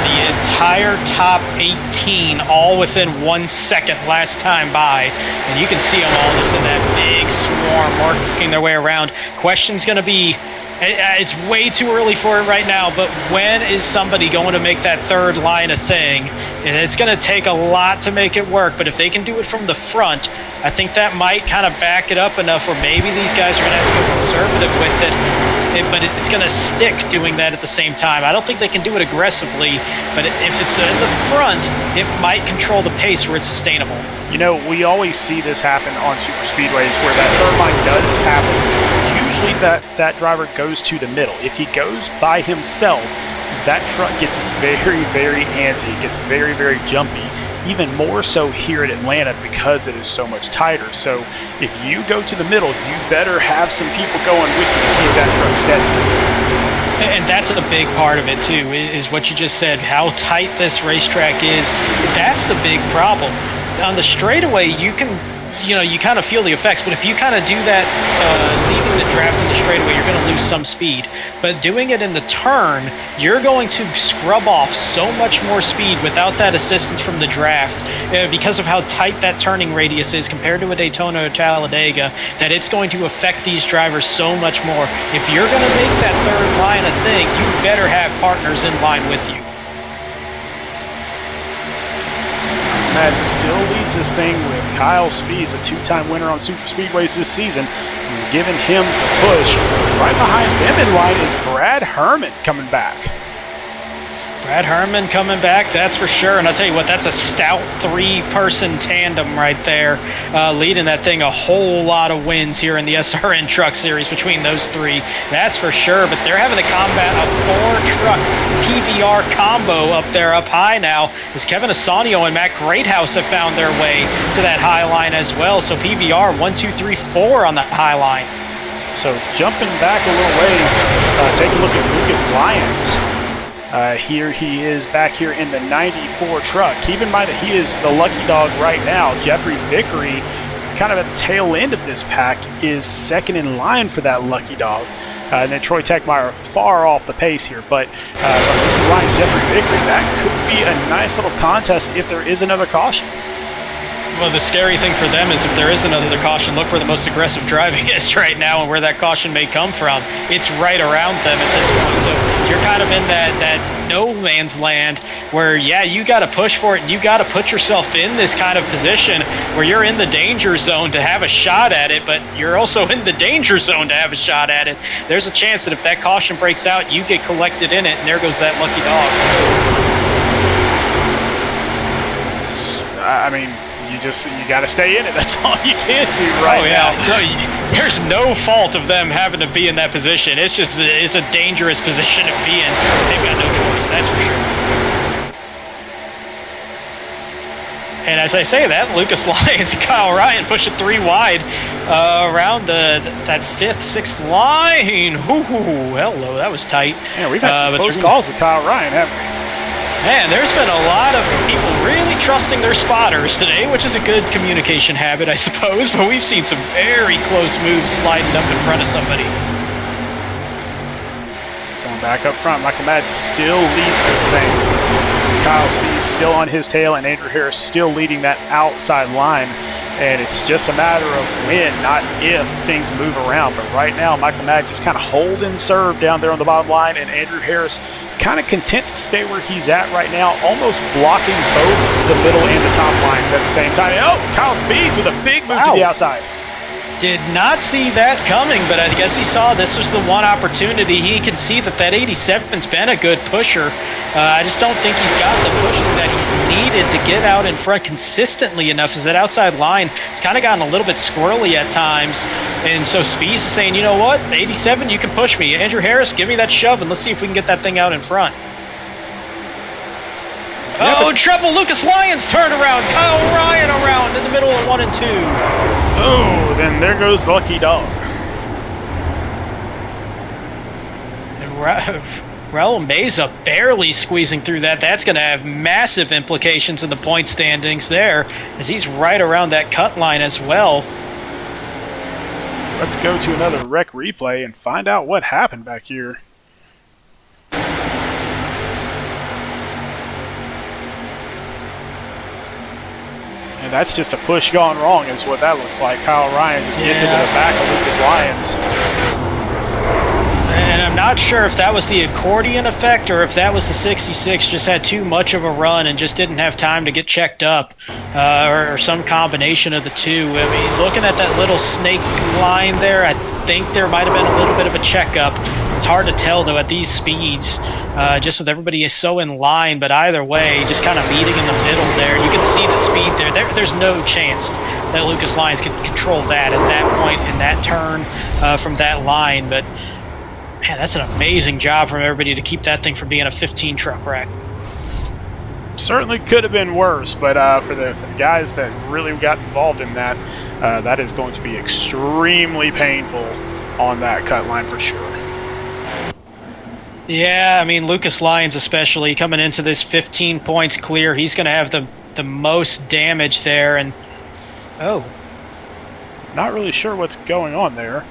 The entire top 18 all within 1 second last time by. And you can see them all just in that big swarm working their way around. Question's going to be, it's way too early for it right now, but when is somebody going to make that third line a thing? It's going to take a lot to make it work, but if they can do it from the front, I think that might kind of back it up enough where maybe these guys are going to have to go conservative with it, but it's going to stick doing that at the same time. I don't think they can do it aggressively, but if it's in the front, it might control the pace where it's sustainable. You know, we always see this happen on super speedways where that third line does happen. Usually that driver goes to the middle. If he goes by himself, that truck gets very, very antsy. It gets very, very jumpy. Even more so here at Atlanta because it is so much tighter. So if you go to the middle, you better have some people going with you to keep that truck steady. And that's a big part of it too, is what you just said, how tight this racetrack is. That's the big problem. On the straightaway, you kind of feel the effects, but if you kind of do that, leaving the draft in the straightaway, you're going to lose some speed. But doing it in the turn, you're going to scrub off so much more speed without that assistance from the draft because of how tight that turning radius is compared to a Daytona or Talladega, that it's going to affect these drivers so much more. If you're going to make that third line a thing, you better have partners in line with you. Med still leads this thing with Kyle Speeds, a two-time winner on Super Speedways this season, giving him the push. Right behind them in line is Brad Herman coming back. Brad Herman coming back, that's for sure. And I'll tell you what, that's a stout three-person tandem right there, leading that thing a whole lot of wins here in the SRN Truck Series between those three. That's for sure. But they're having to combat a four-truck PBR combo up there, up high now, as Kevin Asanio and Matt Greathouse have found their way to that high line as well. So PBR 1, 2, 3, 4 on the high line. So jumping back a little ways, take a look at Lucas Lyons. Here he is back here in the 94 truck. Keep in mind that he is the lucky dog right now. Jeffrey Vickery, kind of at the tail end of this pack, is second in line for that lucky dog. And then Troy Techmeyer far off the pace here. But Lucas Lyons, Jeffrey Vickery, that could be a nice little contest if there is another caution. Well, the scary thing for them is if there is another caution, look where the most aggressive driving is right now and where that caution may come from. It's right around them at this point. So you're kind of in that no man's land where, yeah, you got to push for it and you got to put yourself in this kind of position where you're in the danger zone to have a shot at it, but you're also in the danger zone to have a shot at it. There's a chance that if that caution breaks out, you get collected in it, and there goes that lucky dog. I mean, you got to stay in it. That's all you can do right now. No, there's no fault of them having to be in that position. It's just it's a dangerous position to be in. They've got no choice, that's for sure. And as I say that, Lucas Lyons and Kyle Ryan pushing 3 wide around that 5th, 6th line. Ooh, hello, that was tight. Yeah, we've had some close calls with Kyle Ryan, haven't we? Man, there's been a lot of people really trusting their spotters today, which is a good communication habit, I suppose, but we've seen some very close moves sliding up in front of somebody. Going back up front, Michael Madden still leads this thing. Kyle Speed still on his tail, and Andrew Harris still leading that outside line. And it's just a matter of when, not if, things move around. But right now, Michael Madden just kind of holding serve down there on the bottom line, and Andrew Harris kind of content to stay where he's at right now, almost blocking both the middle and the top lines at the same time. Oh, Kyle Speeds with a big move to the outside. Did not see that coming, but I guess he saw this was the one opportunity. He can see that 87's been a good pusher. I just don't think he's got the pushing that he's needed to get out in front consistently enough, as that outside line has kind of gotten a little bit squirrely at times. And so Speeds is saying, you know what, 87, you can push me. Andrew Harris, give me that shove, and let's see if we can get that thing out in front. Oh, trouble. Lucas Lyons turned around. Kyle Ryan around in the middle of 1 and 2. Oh, then there goes the lucky dog. And Raul Meza barely squeezing through that. That's going to have massive implications in the point standings there, as he's right around that cut line as well. Let's go to another rec replay and find out what happened back here. And that's just a push gone wrong is what that looks like. Kyle Ryan just gets into the back of Lucas Lyons. And I'm not sure if that was the accordion effect or if that was the 66 just had too much of a run and just didn't have time to get checked up, or some combination of the two. I mean, looking at that little snake line there, I think there might have been a little bit of a checkup. It's hard to tell, though, at these speeds, just with everybody so in line. But either way, just kind of meeting in the middle there. You can see the speed there. There's no chance that Lucas Lyons can control that at that point in that turn from that line. But, man, that's an amazing job from everybody to keep that thing from being a 15-truck wreck. Certainly could have been worse, but for the guys that really got involved in that, that is going to be extremely painful on that cut line for sure. Yeah, I mean, Lucas Lyons especially coming into this 15 points clear, he's going to have the most damage there. And not really sure what's going on there.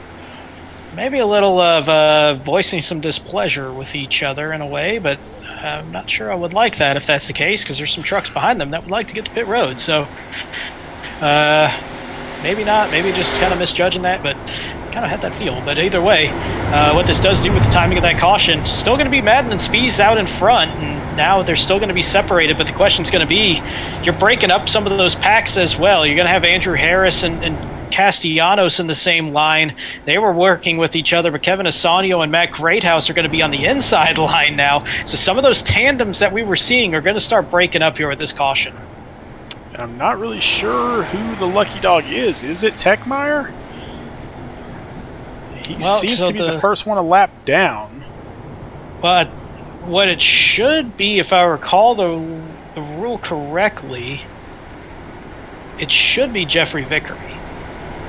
Maybe a little of voicing some displeasure with each other in a way, but I'm not sure I would like that if that's the case, because there's some trucks behind them that would like to get to pit road. So maybe not. Maybe just kind of misjudging that, but kind of had that feel. But either way, what this does do with the timing of that caution, still going to be Madden and Spees out in front, and now they're still going to be separated. But the question's going to be, you're breaking up some of those packs as well. You're going to have Andrew Harris and Castellanos in the same line. They were working with each other, but Kevin Asanio and Matt Greathouse are going to be on the inside line now. So some of those tandems that we were seeing are going to start breaking up here with this caution. I'm not really sure who the lucky dog is. Is it Techmeyer? He seems to be the first one a lap down. But what it should be, if I recall the rule correctly, it should be Jeffrey Vickery.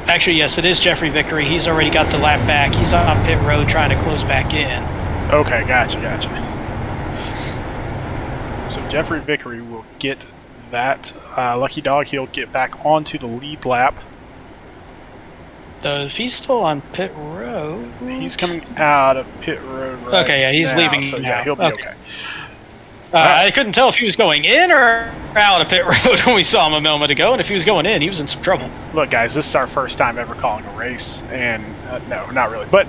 Actually, yes, it is Jeffrey Vickery. He's already got the lap back. He's on pit road trying to close back in. Okay, gotcha. So Jeffrey Vickery will get that lucky dog. He'll get back onto the lead lap. If he's still on pit road... He's coming out of pit road right Okay, yeah, he's now, leaving so now. Yeah, he'll be okay. I couldn't tell if he was going in or out of pit road when we saw him a moment ago, and if he was going in, he was in some trouble. Look, guys, this is our first time ever calling a race, and no, not really, but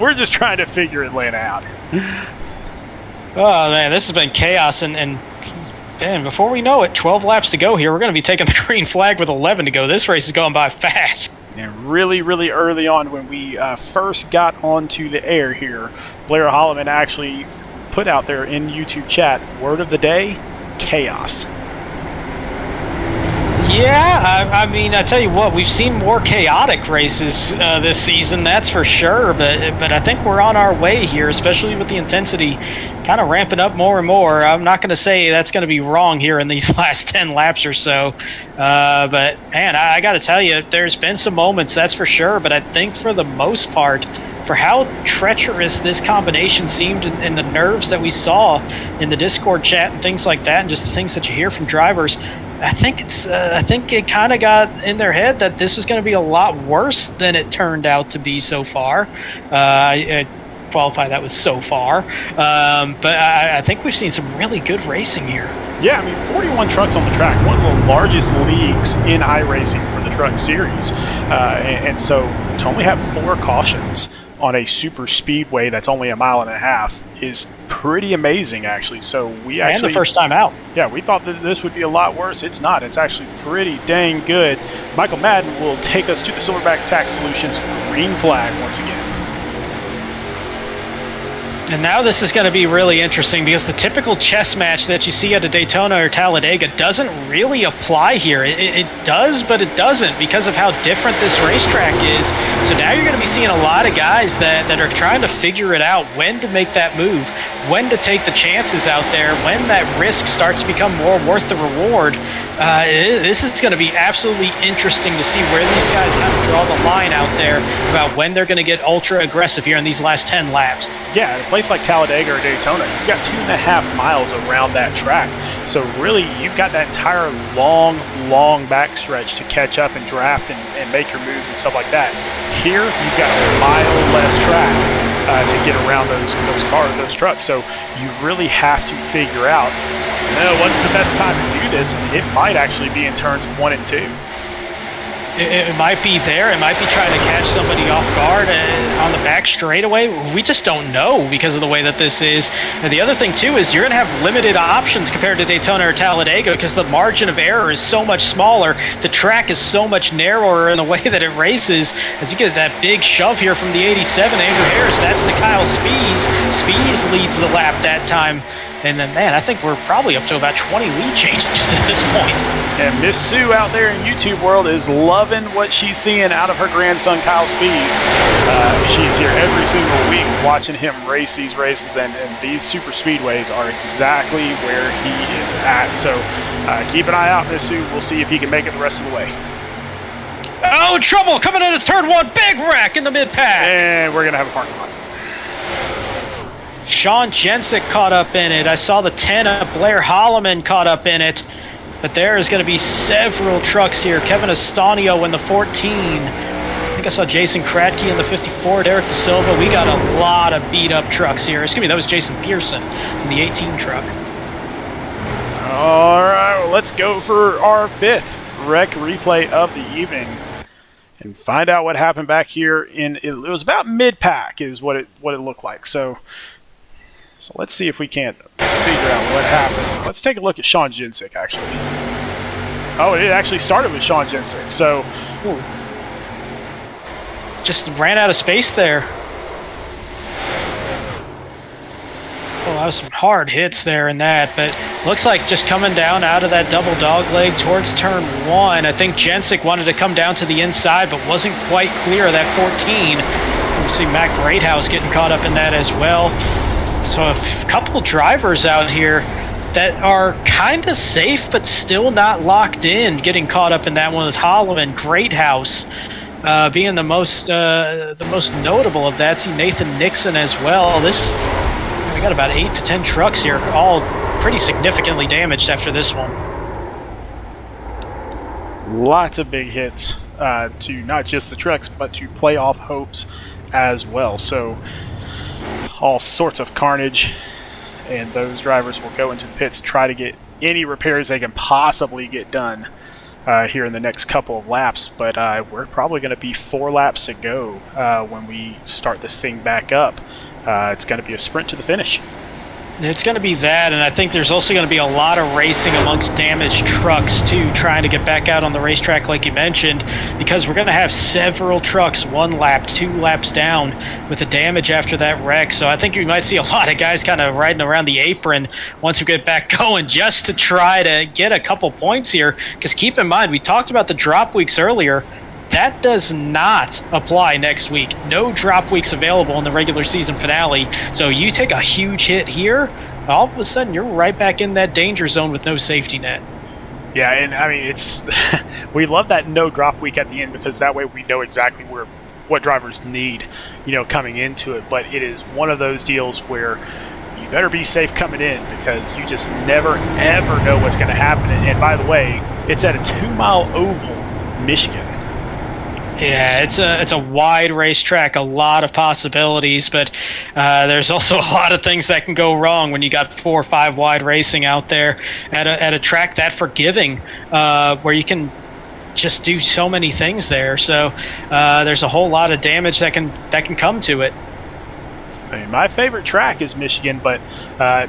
we're just trying to figure Atlanta out. Oh, man, this has been chaos, and before we know it, 12 laps to go here. We're going to be taking the green flag with 11 to go. This race is going by fast. And really, really early on when we first got onto the air here, Blair Holloman actually put out there in YouTube chat, word of the day, chaos. Yeah, I mean, I tell you what, we've seen more chaotic races this season, that's for sure, but I think we're on our way here, especially with the intensity kind of ramping up more and more. I'm not going to say that's going to be wrong here in these last 10 laps or so, but, man, I got to tell you, there's been some moments, that's for sure, but I think for the most part, for how treacherous this combination seemed and the nerves that we saw in the Discord chat and things like that, and just the things that you hear from drivers, I think it kind of got in their head that this was going to be a lot worse than it turned out to be so far. I qualify that with so far, but I think we've seen some really good racing here. Yeah, I mean, 41 trucks on the track, one of the largest leagues in iRacing for the truck series, and so to only have 4 cautions on a super speedway that's only a mile and a half is pretty amazing, actually. So we actually... And the first time out. Yeah, we thought that this would be a lot worse. It's not. It's actually pretty dang good. Michael Madden will take us to the Silverback Tax Solutions green flag once again. And now this is going to be really interesting because the typical chess match that you see at a Daytona or Talladega doesn't really apply here. It does, but it doesn't because of how different this racetrack is. So now you're going to be seeing a lot of guys that are trying to figure it out, when to make that move, when to take the chances out there, when that risk starts to become more worth the reward. This is going to be absolutely interesting to see where these guys kind of draw the line out there about when they're going to get ultra aggressive here in these last 10 laps. Yeah, in a place like Talladega or Daytona, you've got 2.5 miles around that track. So really, you've got that entire long backstretch to catch up and draft and make your moves and stuff like that. Here, you've got a mile less track to get around those trucks. So you really have to figure out, what's the best time to do this? It might actually be in turns 1 and 2. It might be there. It might be trying to catch somebody off guard on the back straightaway. We just don't know because of the way that this is. And the other thing, too, is you're going to have limited options compared to Daytona or Talladega because the margin of error is so much smaller. The track is so much narrower in the way that it races. As you get that big shove here from the 87, Andrew Harris, that's the Kyle Spees. Spees leads the lap that time. And then, man, I think we're probably up to about 20 lead changes at this point. And Miss Sue out there in YouTube world is loving what she's seeing out of her grandson, Kyle Spees. She's here every single week watching him race these races, and these super speedways are exactly where he is at. So keep an eye out, Miss Sue. We'll see if he can make it the rest of the way. Oh, trouble coming into turn 1. Big wreck in the mid-pack. And we're going to have a parking lot. Sean Jensick caught up in it. I saw the 10 of Blair Holloman caught up in it. But there is going to be several trucks here. Kevin Astanio in the 14. I think I saw Jason Kratke in the 54. Derek De Silva. We got a lot of beat-up trucks here. Excuse me, that was Jason Pearson in the 18 truck. All right, well, let's go for our 5th wreck replay of the evening. and find out what happened back here. It was about mid-pack is what it looked like. So let's see if we can't figure out what happened. Let's take a look at Sean Jensick, actually. Oh, it actually started with Sean Jensick. So just ran out of space there. Well, that was some hard hits there in that, but looks like just coming down out of that double dog leg towards turn 1. I think Jensick wanted to come down to the inside, but wasn't quite clear of that 14. We see Mac Greathouse getting caught up in that as well. So a couple drivers out here that are kind of safe, but still not locked in, getting caught up in that one with Holloman. Greathouse being the most notable of that. See Nathan Nixon as well. We got about 8 to 10 trucks here, all pretty significantly damaged after this one. Lots of big hits to not just the trucks, but to playoff hopes as well. So all sorts of carnage, and those drivers will go into the pits, try to get any repairs they can possibly get done here in the next couple of laps. But we're probably going to be 4 laps to go when we start this thing back up. It's going to be a sprint to the finish. It's going to be that, and I think there's also going to be a lot of racing amongst damaged trucks, too, trying to get back out on the racetrack like you mentioned, because we're going to have several trucks 1 lap, 2 laps down with the damage after that wreck. So I think we might see a lot of guys kind of riding around the apron once we get back going just to try to get a couple points here, because keep in mind, we talked about the drop weeks earlier. That does not apply next week. No drop weeks available in the regular season finale. So you take a huge hit here, all of a sudden you're right back in that danger zone with no safety net. Yeah, and I mean, it's we love that no drop week at the end, because that way we know exactly what drivers need, coming into it. But it is one of those deals where you better be safe coming in, because you just never, ever know what's going to happen. And by the way, it's at a 2-mile oval, Michigan. Yeah, it's a wide racetrack, a lot of possibilities, but there's also a lot of things that can go wrong when you got 4 or 5 wide racing out there at a track that forgiving, where you can just do so many things there. So there's a whole lot of damage that can come to it. I mean, my favorite track is Michigan, but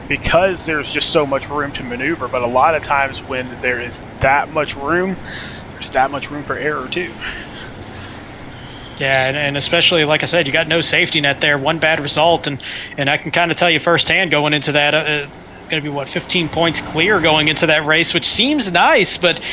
because there's just so much room to maneuver. But a lot of times when there is that much room, there's that much room for error too. Yeah, and especially, like I said, you got no safety net there. 1 bad result, and I can kind of tell you firsthand going into that, going to be, 15 points clear going into that race, which seems nice, but,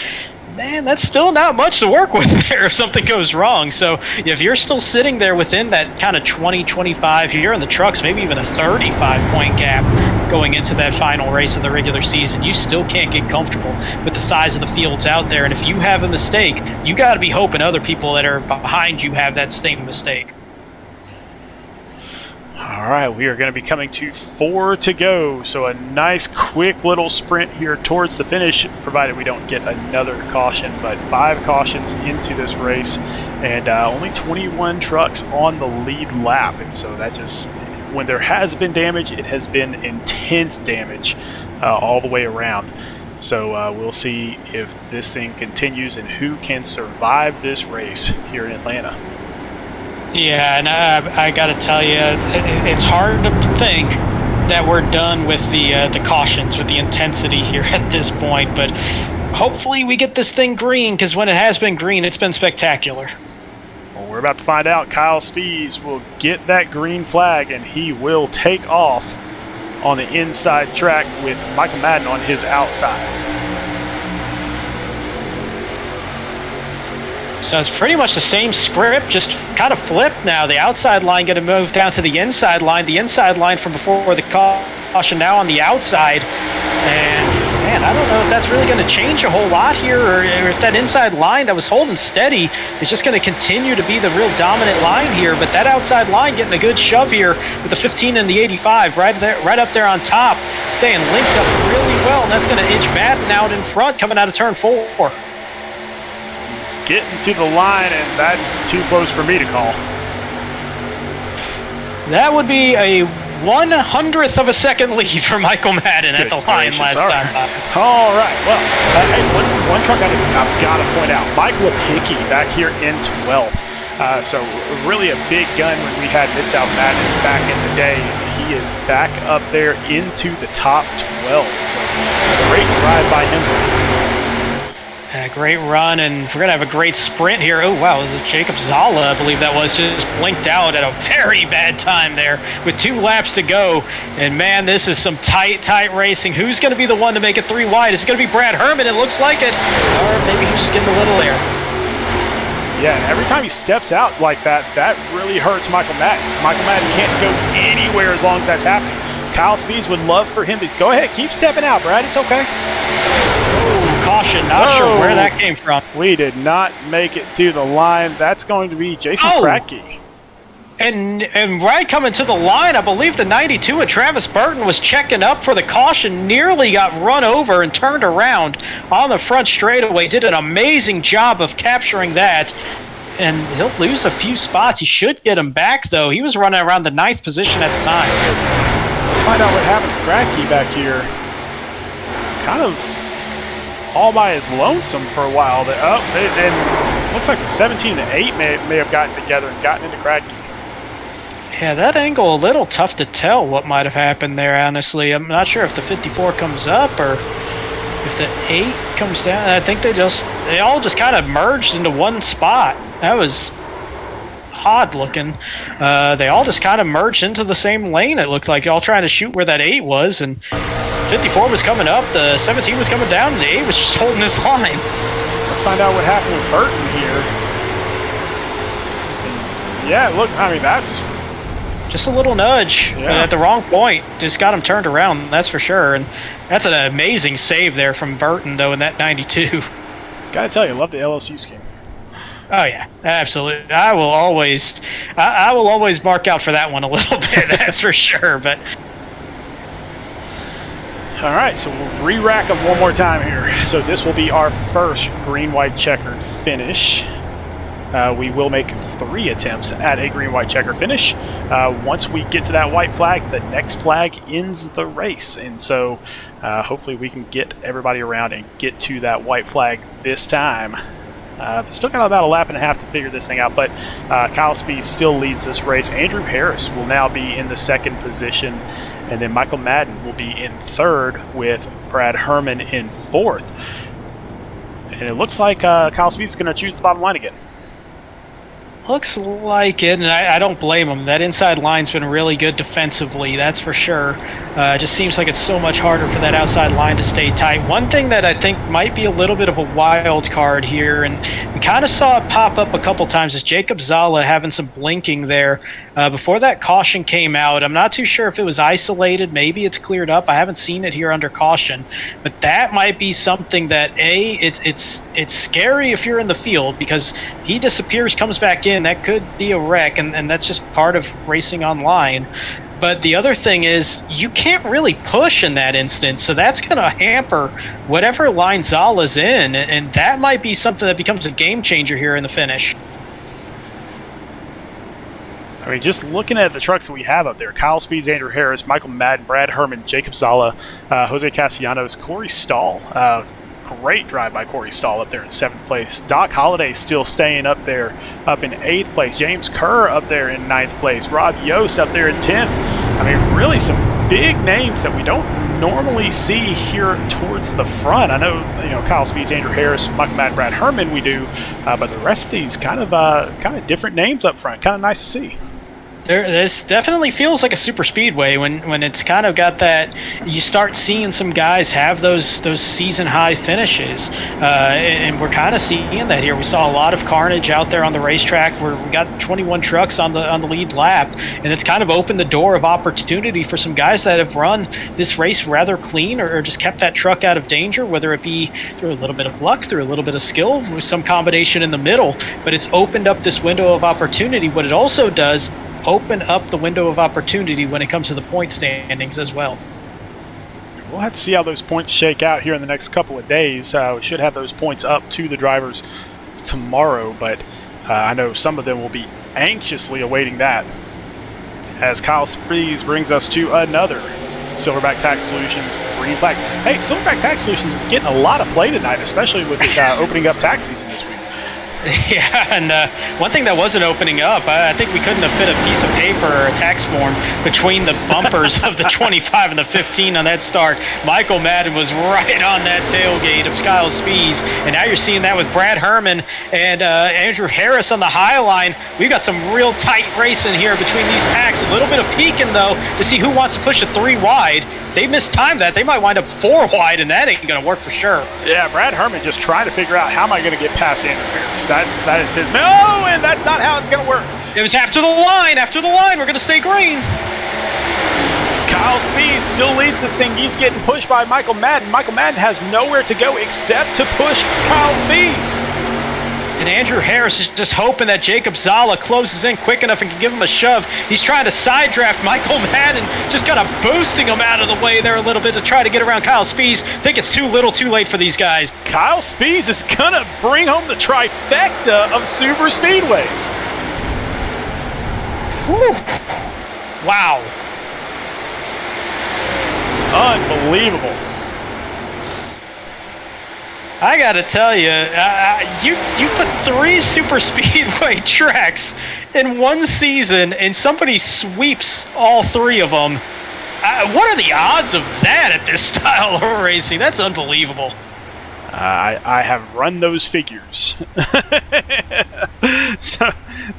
man, that's still not much to work with there if something goes wrong. So if you're still sitting there within that kind of 20, 25, you're in the trucks, maybe even a 35-point gap going into that final race of the regular season, you still can't get comfortable with the size of the fields out there. And if you have a mistake, you got to be hoping other people that are behind you have that same mistake. All right, we are going to be coming to 4 to go. So a nice, quick little sprint here towards the finish, provided we don't get another caution. But 5 cautions into this race, and only 21 trucks on the lead lap. And so that just, when there has been damage, it has been intense damage all the way around. So we'll see if this thing continues and who can survive this race here in Atlanta. Yeah, and I got to tell you, it's hard to think that we're done with the cautions, with the intensity here at this point. But hopefully we get this thing green, because when it has been green, it's been spectacular. Well, we're about to find out. Kyle Spees will get that green flag, and he will take off on the inside track with Michael Madden on his outside. So it's pretty much the same script, just kind of flipped now. The outside line going to move down to the inside line from before the caution now on the outside. And, man, I don't know if that's really going to change a whole lot here, or if that inside line that was holding steady is just going to continue to be the real dominant line here. But that outside line getting a good shove here with the 15 and the 85 right up there on top, staying linked up really well, and that's going to edge Madden out in front coming out of turn 4. Getting to the line, and that's too close for me to call. That would be a 1/100th of a second lead for Michael Madden at the line last time. All right. Well, hey, one truck I've got to point out. Mike Lipinski back here in 12th. So really a big gun when we had Mid-South Madness back in the day. He is back up there into the top 12. So great drive by him. Great run, and we're going to have a great sprint here. Oh, wow, Jacob Zala, I believe that was, just blinked out at a very bad time there with 2 laps to go. And, man, this is some tight racing. Who's going to be the one to make it 3 wide? Is it going to be Brad Herman? It looks like it. Or maybe he's just getting a little air. Yeah, and every time he steps out like that, that really hurts Michael Madden. Michael Madden can't go anywhere as long as that's happening. Kyle Spees would love for him to go ahead, keep stepping out, Brad. It's okay. Caution, not sure where that came from. We did not make it to the line. That's going to be Jason Kratke. And right coming to the line, I believe the 92 of Travis Burton was checking up for the caution, nearly got run over and turned around on the front straightaway. Did an amazing job of capturing that. And he'll lose a few spots. He should get him back, though. He was running around the 9th position at the time. Let's find out what happened to Kratke back here. Kind of all by his lonesome for a while. And looks like the 17 and 8 may have gotten together and gotten into Kratke. Yeah, that angle a little tough to tell what might have happened there, honestly. I'm not sure if the 54 comes up or if the 8 comes down. I think they all just kind of merged into one spot. That was odd looking. They all just kind of merged into the same lane, it looked like, all trying to shoot where that 8 was, and 54 was coming up, the 17 was coming down, and the 8 was just holding this line. Let's find out what happened with Burton here. Yeah, look, I mean, that's just a little nudge at the wrong point. Just got him turned around, that's for sure. And that's an amazing save there from Burton, though, in that 92. Gotta tell you, I love the LSU scheme. Oh, yeah, absolutely. I will always mark out for that one a little bit, that's for sure. But all right, so we'll re-rack them one more time here. So this will be our first green-white checkered finish. We will make 3 attempts at a green-white checker finish. Once we get to that white flag, the next flag ends the race. And so hopefully we can get everybody around and get to that white flag this time. Still got about a lap and a half to figure this thing out, but Kyle Spees still leads this race. Andrew Harris will now be in the 2nd position, and then Michael Madden will be in 3rd with Brad Herman in 4th. And it looks like Kyle Spees is going to choose the bottom line again. Looks like it, and I don't blame him. That inside line's been really good defensively, that's for sure. It just seems like it's so much harder for that outside line to stay tight. One thing that I think might be a little bit of a wild card here, and we kind of saw it pop up a couple times, is Jacob Zala having some blinking there. Before that caution came out, I'm not too sure if it was isolated. Maybe it's cleared up. I haven't seen it here under caution. But that might be something that, it's scary if you're in the field, because he disappears, comes back in. That could be a wreck, and that's just part of racing online. But the other thing is, you can't really push in that instance, so that's going to hamper whatever line Zala's in, and that might be something that becomes a game changer here in the finish. I mean, just looking at the trucks that we have up there, Kyle Spees, Andrew Harris, Michael Madden, Brad Herman, Jacob Zala, Jose Castellanos, Corey Stahl. Great drive by Corey Stahl up there in 7th place. Doc Holliday still staying up there, up in 8th place. James Kerr up there in 9th place. Rob Yost up there in 10th. I mean, really some big names that we don't normally see here towards the front. I know, Kyle Spees, Andrew Harris, Michael Madden, Brad Herman we do, but the rest of these kind of different names up front. Kind of nice to see. This definitely feels like a super speedway when it's kind of got that. You start seeing some guys have those season high finishes, and we're kind of seeing that here. We saw a lot of carnage out there on the racetrack where we got 21 trucks on the lead lap, and it's kind of opened the door of opportunity for some guys that have run this race rather clean or just kept that truck out of danger, whether it be through a little bit of luck, through a little bit of skill, with some combination in the middle. But it's opened up this window of opportunity. What it also does, open up the window of opportunity when it comes to the point standings as well. We'll have to see how those points shake out here in the next couple of days. We should have those points up to the drivers tomorrow, but I know some of them will be anxiously awaiting that. as Kyle Spies brings us to another Silverback Tax Solutions green flag. Hey, Silverback Tax Solutions is getting a lot of play tonight, especially with it opening up tax season this week. Yeah, and one thing that wasn't opening up, I think we couldn't have fit a piece of paper or a tax form between the bumpers of the 25 and the 15 on that start. Michael Madden was right on that tailgate of Kyle Spies, and now you're seeing that with Brad Herman and Andrew Harris on the high line. We've got some real tight racing here between these packs. A little bit of peeking, though, to see who wants to push a 3 wide. They mistimed that. They might wind up 4 wide, and that ain't going to work for sure. Yeah, Brad Herman just trying to figure out how am I going to get past Andrew Harris. That is his. Oh, and that's not how it's going to work. It was after the line. After the line, we're going to stay green. Kyle Spies still leads this thing. He's getting pushed by Michael Madden. Michael Madden has nowhere to go except to push Kyle Spies. And Andrew Harris is just hoping that Jacob Zala closes in quick enough and can give him a shove. He's trying to side draft Michael Madden, just kind of boosting him out of the way there a little bit to try to get around Kyle Spies. Think it's too little too late for these guys. Kyle Spies is going to bring home the trifecta of super speedways. Whew. Wow. Unbelievable. I got to tell you, you put 3 super speedway tracks in one season, and somebody sweeps all 3 of them. What are the odds of that at this style of racing? That's unbelievable. I have run those figures.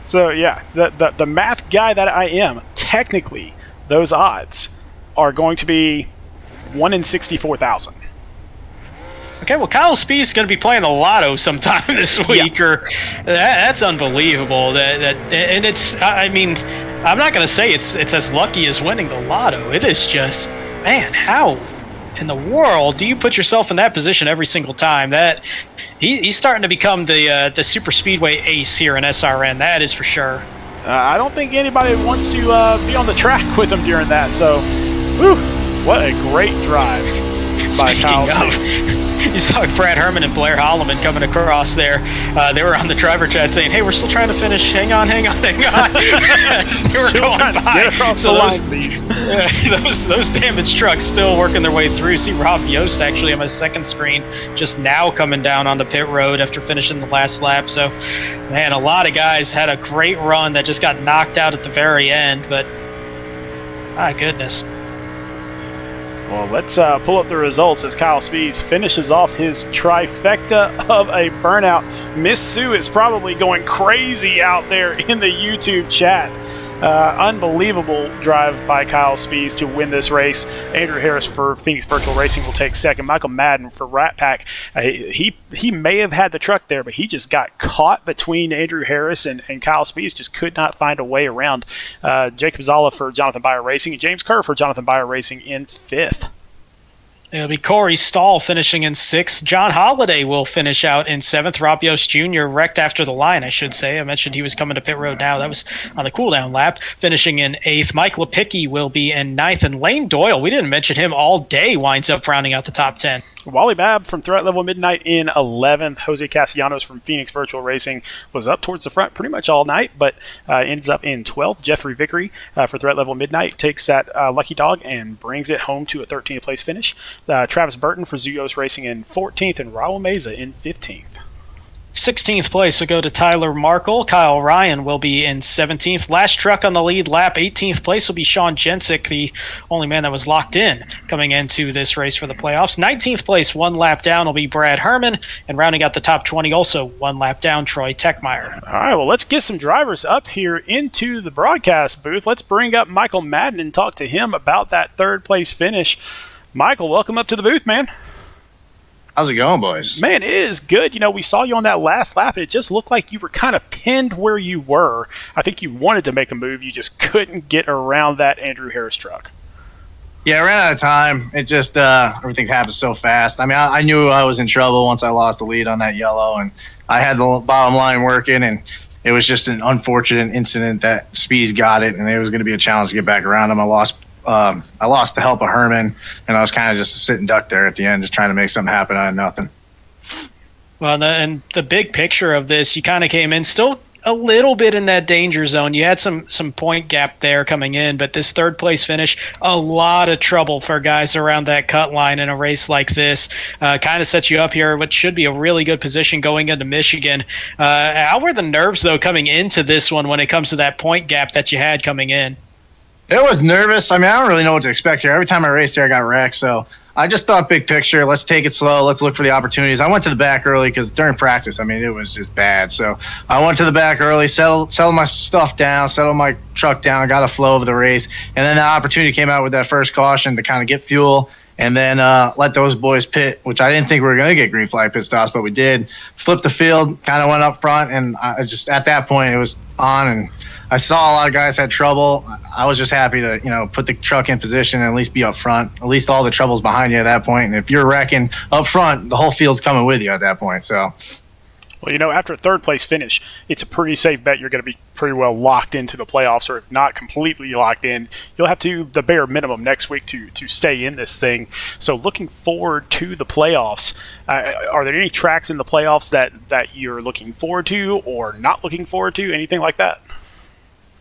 so yeah, the math guy that I am, technically, those odds are going to be 1 in 64,000. Okay, well, Kyle Spies is going to be playing the lotto sometime this week, yeah. or that's unbelievable. And it's, I mean, I'm not going to say it's as lucky as winning the lotto. It is just, man, how in the world do you put yourself in that position every single time? That he's starting to become the super speedway ace here in SRN. That is for sure. I don't think anybody wants to be on the track with him during that. So, whew, what a great drive by Kyle Spies. You saw Brad Herman and Blair Holloman coming across there. They were on the driver chat saying, "Hey, we're still trying to finish. Hang on." They were going by. Get across the line, please. Those damaged trucks still working their way through. See Rob Yost actually on my second screen just now coming down onto pit road after finishing the last lap. So, man, a lot of guys had a great run that just got knocked out at the very end. But, my goodness. Well, let's pull up the results as Kyle Spies finishes off his trifecta of a burnout. Miss Sue is probably going crazy out there in the YouTube chat. Unbelievable drive by Kyle Spies to win this race. Andrew Harris for Phoenix Virtual Racing will take second. Michael Madden for Rat Pack. He may have had the truck there, but he just got caught between Andrew Harris and Kyle Spies. Just could not find a way around. Jacob Zala for Jonathan Byer Racing and James Kerr for Jonathan Byer Racing in 5th. It'll be Corey Stahl finishing in 6th. John Holliday will finish out in 7th. Rob Yost Jr. wrecked after the line, I should say. I mentioned he was coming to pit road now. That was on the cooldown lap, finishing in 8th. Mike Lepicki will be in 9th. And Lane Doyle, we didn't mention him all day, winds up rounding out the top 10. Wally Babb from Threat Level Midnight in 11th. Jose Castellanos from Phoenix Virtual Racing was up towards the front pretty much all night, but ends up in 12th. Jeffrey Vickery for Threat Level Midnight takes that lucky dog and brings it home to a 13th place finish. Travis Burton for Zuyos Racing in 14th and Raul Meza in 15th. 16th place will go to Tyler Markle. Kyle Ryan will be in 17th. Last truck on the lead lap. 18th place will be Sean Jensick, the only man that was locked in coming into this race for the playoffs. 19th place, 1 lap down, will be Brad Herman. And rounding out the top 20, also 1 lap down, Troy Techmeyer. All right, well, let's get some drivers up here into the broadcast booth. Let's bring up Michael Madden and talk to him about that 3rd place finish. Michael, welcome up to the booth, man. How's it going, boys? Man, it is good. You know, we saw you on that last lap, and it just looked like you were kind of pinned where you were. I think you wanted to make a move. You just couldn't get around that Andrew Harris truck. Yeah, I ran out of time. It just, everything happened so fast. I mean, I knew I was in trouble once I lost the lead on that yellow, and I had the bottom line working, and it was just an unfortunate incident that Spies got it, and it was going to be a challenge to get back around him. I lost the help of Herman, and I was kind of just a sitting duck there at the end, just trying to make something happen out of nothing. Well, and the big picture of this, you kind of came in still a little bit in that danger zone. You had some point gap there coming in, but this third place finish, a lot of trouble for guys around that cut line in a race like this. Kind of sets you up here, which should be a really good position going into Michigan. How were the nerves, though, coming into this one when it comes to that point gap that you had coming in? It was nervous. I mean, I don't really know what to expect here. Every time I raced here, I got wrecked. So I just thought big picture. Let's take it slow. Let's look for the opportunities. I went to the back early because during practice, I mean, it was just bad. So I went to the back early, settled my stuff down, settled my truck down, got a flow of the race. And then the opportunity came out with that first caution to kind of get fuel and then let those boys pit, which I didn't think we were going to get green flag pit stops, but we did. Flipped the field, kind of went up front. And I just, at that point, it was on, and I saw a lot of guys had trouble. I was just happy to, put the truck in position and at least be up front. At least all the trouble's behind you at that point. And if you're wrecking up front, the whole field's coming with you at that point. So, well, after a third place finish, it's a pretty safe bet you're going to be pretty well locked into the playoffs, or if not completely locked in, you'll have to the bare minimum next week to stay in this thing. So looking forward to the playoffs. Are there any tracks in the playoffs that you're looking forward to or not looking forward to? Anything like that?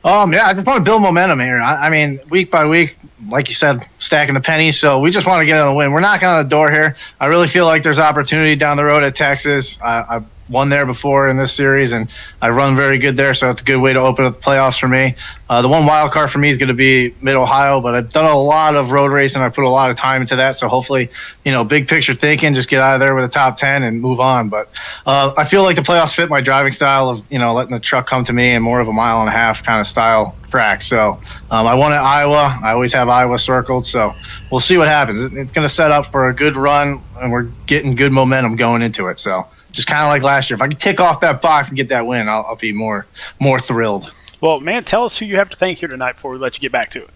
Yeah, I just want to build momentum here. I mean, week by week, like you said, stacking the pennies. So we just want to get on the win. We're knocking on the door here. I really feel like there's opportunity down the road at Texas. I've won there before in this series, and I run very good there, so it's a good way to open up the playoffs for me. The one wild card for me is going to be Mid-Ohio, but I've done a lot of road racing. I put a lot of time into that, so hopefully, big picture thinking, just get out of there with a top 10 and move on. But I feel like the playoffs fit my driving style of, letting the truck come to me and more of a mile and a half kind of style track. So I won at Iowa. I always have Iowa circled, so we'll see what happens. It's going to set up for a good run, and we're getting good momentum going into it. So just kind of like last year, if I can tick off that box and get that win, I'll be more thrilled. Well, man, tell us who you have to thank here tonight before we let you get back to it.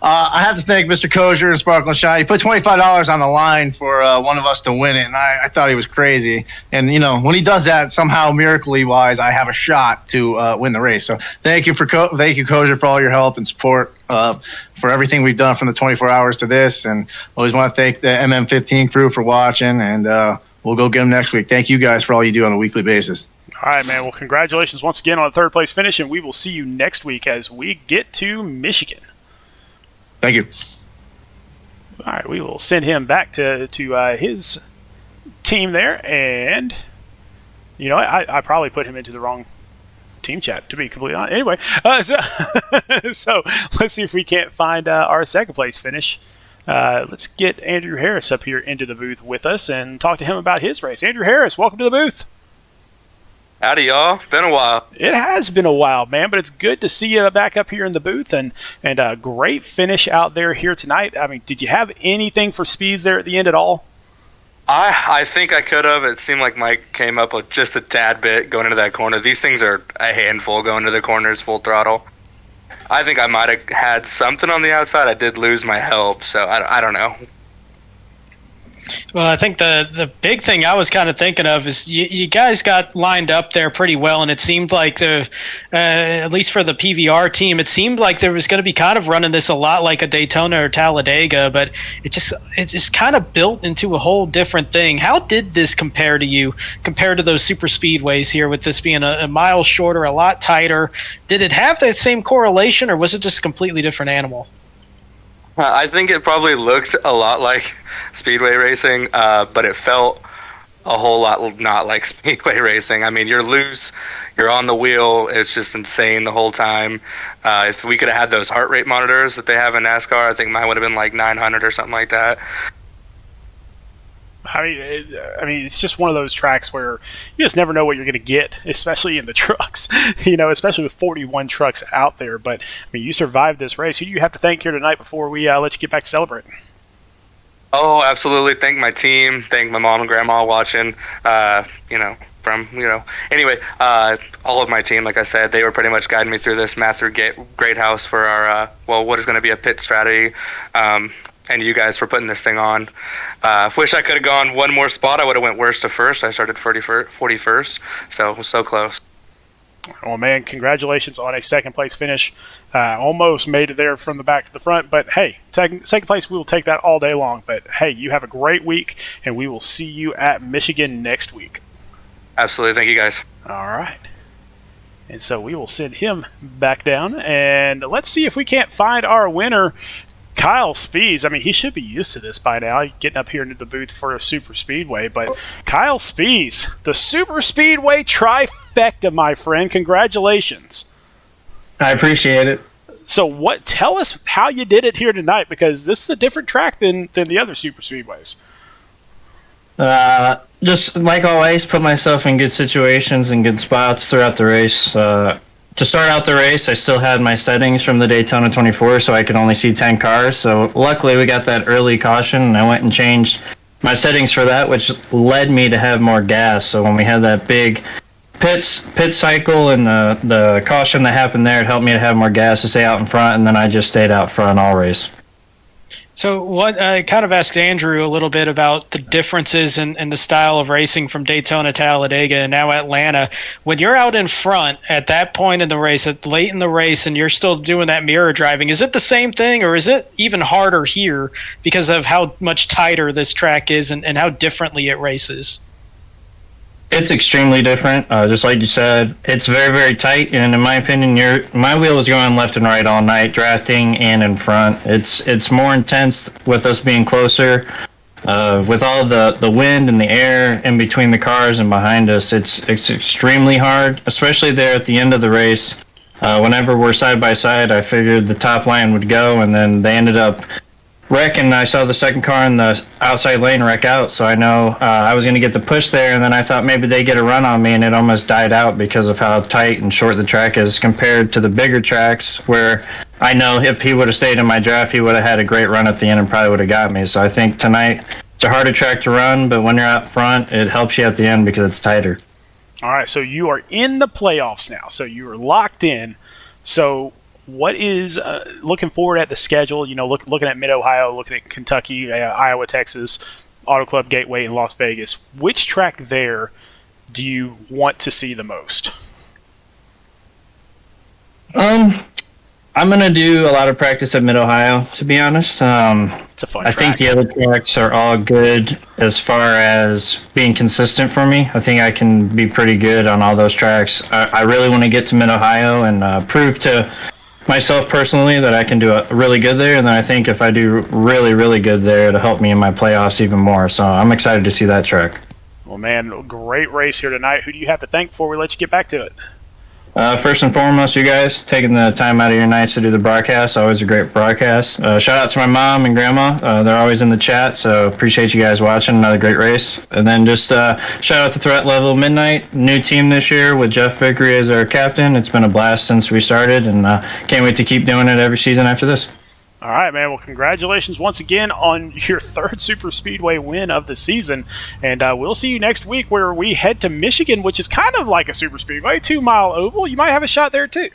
I have to thank Mr. Kosher and Sparkle and Shine. He put $25 on the line for one of us to win it, and I thought he was crazy. And, when he does that, somehow, miraculously-wise, I have a shot to win the race. So thank you, Kosher, for all your help and support, for everything we've done from the 24 hours to this. And always want to thank the MM15 crew for watching, and we'll go get them next week. Thank you guys for all you do on a weekly basis. All right, man. Well, congratulations once again on a third place finish, and we will see you next week as we get to Michigan. Thank you. All right, we will send him back to his team there, and I probably put him into the wrong team chat, to be completely honest. Anyway, so let's see if we can't find our second place finish. Let's get Andrew Harris up here into the booth with us and talk to him about his race. Andrew Harris, welcome to the booth. Howdy, y'all. It's been a while. It has been a while, man, but it's good to see you back up here in the booth, and a great finish out there here tonight. I mean, did you have anything for speeds there at the end at all? I think I could have. It seemed like Mike came up with just a tad bit going into that corner. These things are a handful going to the corners full throttle. I think I might have had something on the outside. I did lose my help, so I don't know. Well, I think the big thing I was kind of thinking of is you guys got lined up there pretty well, and it seemed like at least for the PVR team, it seemed like there was going to be kind of running this a lot like a Daytona or Talladega, but it just kind of built into a whole different thing. How did this compare to you, compared to those super speedways here, with this being a mile shorter, a lot tighter? Did it have that same correlation, or was it just a completely different animal? I think it probably looked a lot like speedway racing, but it felt a whole lot not like speedway racing. I mean, you're loose, you're on the wheel, it's just insane the whole time. If we could have had those heart rate monitors that they have in NASCAR, I think mine would have been like 900 or something like that. I mean, it's just one of those tracks where you just never know what you're going to get, especially in the trucks, especially with 41 trucks out there. But, I mean, you survived this race. Who do you have to thank here tonight before we let you get back to celebrating? Oh, absolutely. Thank my team. Thank my mom and grandma watching, Anyway, all of my team, like I said, they were pretty much guiding me through this math through Great House for our, what is going to be a pit strategy. And you guys for putting this thing on. Wish I could have gone one more spot. I would have went worst to first. I started 41st, so it was so close. Well, man, congratulations on a second place finish. Almost made it there from the back to the front, but hey, second place, we will take that all day long. But hey, you have a great week, and we will see you at Michigan next week. Absolutely. Thank you, guys. All right. And so we will send him back down, and let's see if we can't find our winner, Kyle Spees. I mean, he should be used to this by now, getting up here into the booth for a super speedway. But Kyle Spees, the super speedway trifecta, my friend. Congratulations. I appreciate it. So tell us how you did it here tonight, because this is a different track than the other super speedways. Just like always, put myself in good situations and good spots throughout the race. To start out the race, I still had my settings from the Daytona 24, so I could only see 10 cars. So luckily, we got that early caution, and I went and changed my settings for that, which led me to have more gas. So when we had that big pit cycle and the caution that happened there, it helped me to have more gas to stay out in front, and then I just stayed out front all race. So what I kind of asked Andrew a little bit about the differences in the style of racing from Daytona, Talladega, and now Atlanta. When you're out in front at that point in the race, late in the race, and you're still doing that mirror driving, is it the same thing, or is it even harder here because of how much tighter this track is and how differently it races? It's extremely different. Just like you said, it's very, very tight. And in my opinion, my wheel is going left and right all night, drafting and in front. It's more intense with us being closer. With all the wind and the air in between the cars and behind us, it's extremely hard, especially there at the end of the race. Whenever we're side by side, I figured the top line would go, and then they ended up wrecking. I saw the second car in the outside lane wreck out, so I know I was going to get the push there, and then I thought maybe they get a run on me, and it almost died out because of how tight and short the track is compared to the bigger tracks, where I know if he would have stayed in my draft, he would have had a great run at the end and probably would have got me. So I think tonight it's a harder track to run, but when you're out front, it helps you at the end because it's tighter. All right, so you are in the playoffs now, so you are locked in. So what is looking forward at the schedule? You know, looking at Mid-Ohio, looking at Kentucky, Iowa, Texas, Auto Club Gateway, and Las Vegas. Which track there do you want to see the most? I'm going to do a lot of practice at Mid-Ohio, to be honest. It's a fun track. I think the other tracks are all good as far as being consistent for me. I think I can be pretty good on all those tracks. I really want to get to Mid-Ohio and prove to myself personally that I can do really good there, and then I think if I do really, really good there, it'll help me in my playoffs even more. So I'm excited to see that track. Well, man, great race here tonight. Who do you have to thank before we let you get back to it? First and foremost, you guys taking the time out of your nights to do the broadcast. Always a great broadcast. Shout out to my mom and grandma. They're always in the chat, so appreciate you guys watching. Another great race. And then just shout out to Threat Level Midnight. New team this year with Jeff Vickery as our captain. It's been a blast since we started, and can't wait to keep doing it every season after this. All right, man. Well, congratulations once again on your third Super Speedway win of the season. And we'll see you next week where we head to Michigan, which is kind of like a Super Speedway, 2 Mile Oval. You might have a shot there, too.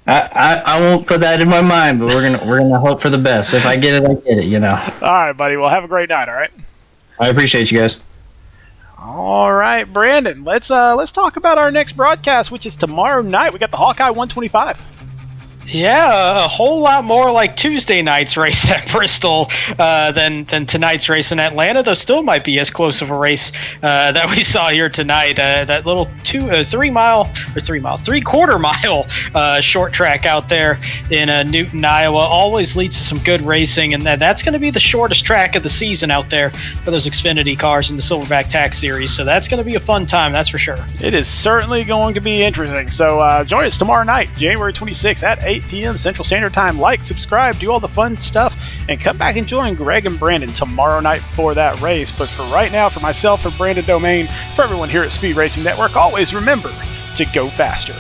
I won't put that in my mind, but we're gonna hope for the best. If I get it, I get it, you know. All right, buddy. Well, have a great night, all right? I appreciate you guys. All right, Brandon. Let's talk about our next broadcast, which is tomorrow night. We got the Hawkeye 125. Yeah, a whole lot more like Tuesday night's race at Bristol than tonight's race in Atlanta, though still might be as close of a race that we saw here tonight. That little 3/4 mile short track out there in Newton, Iowa, always leads to some good racing, and that's going to be the shortest track of the season out there for those Xfinity cars in the Silverback Tax Series. So that's going to be a fun time, that's for sure. It is certainly going to be interesting. So join us tomorrow night, January 26th at 8 p.m. Central Standard Time. Like, subscribe, do all the fun stuff, and come back and join Greg and Brandon tomorrow night for that race. But for right now, for myself, for Brandon Domain, for everyone here at Speed Racing Network, always remember to go faster.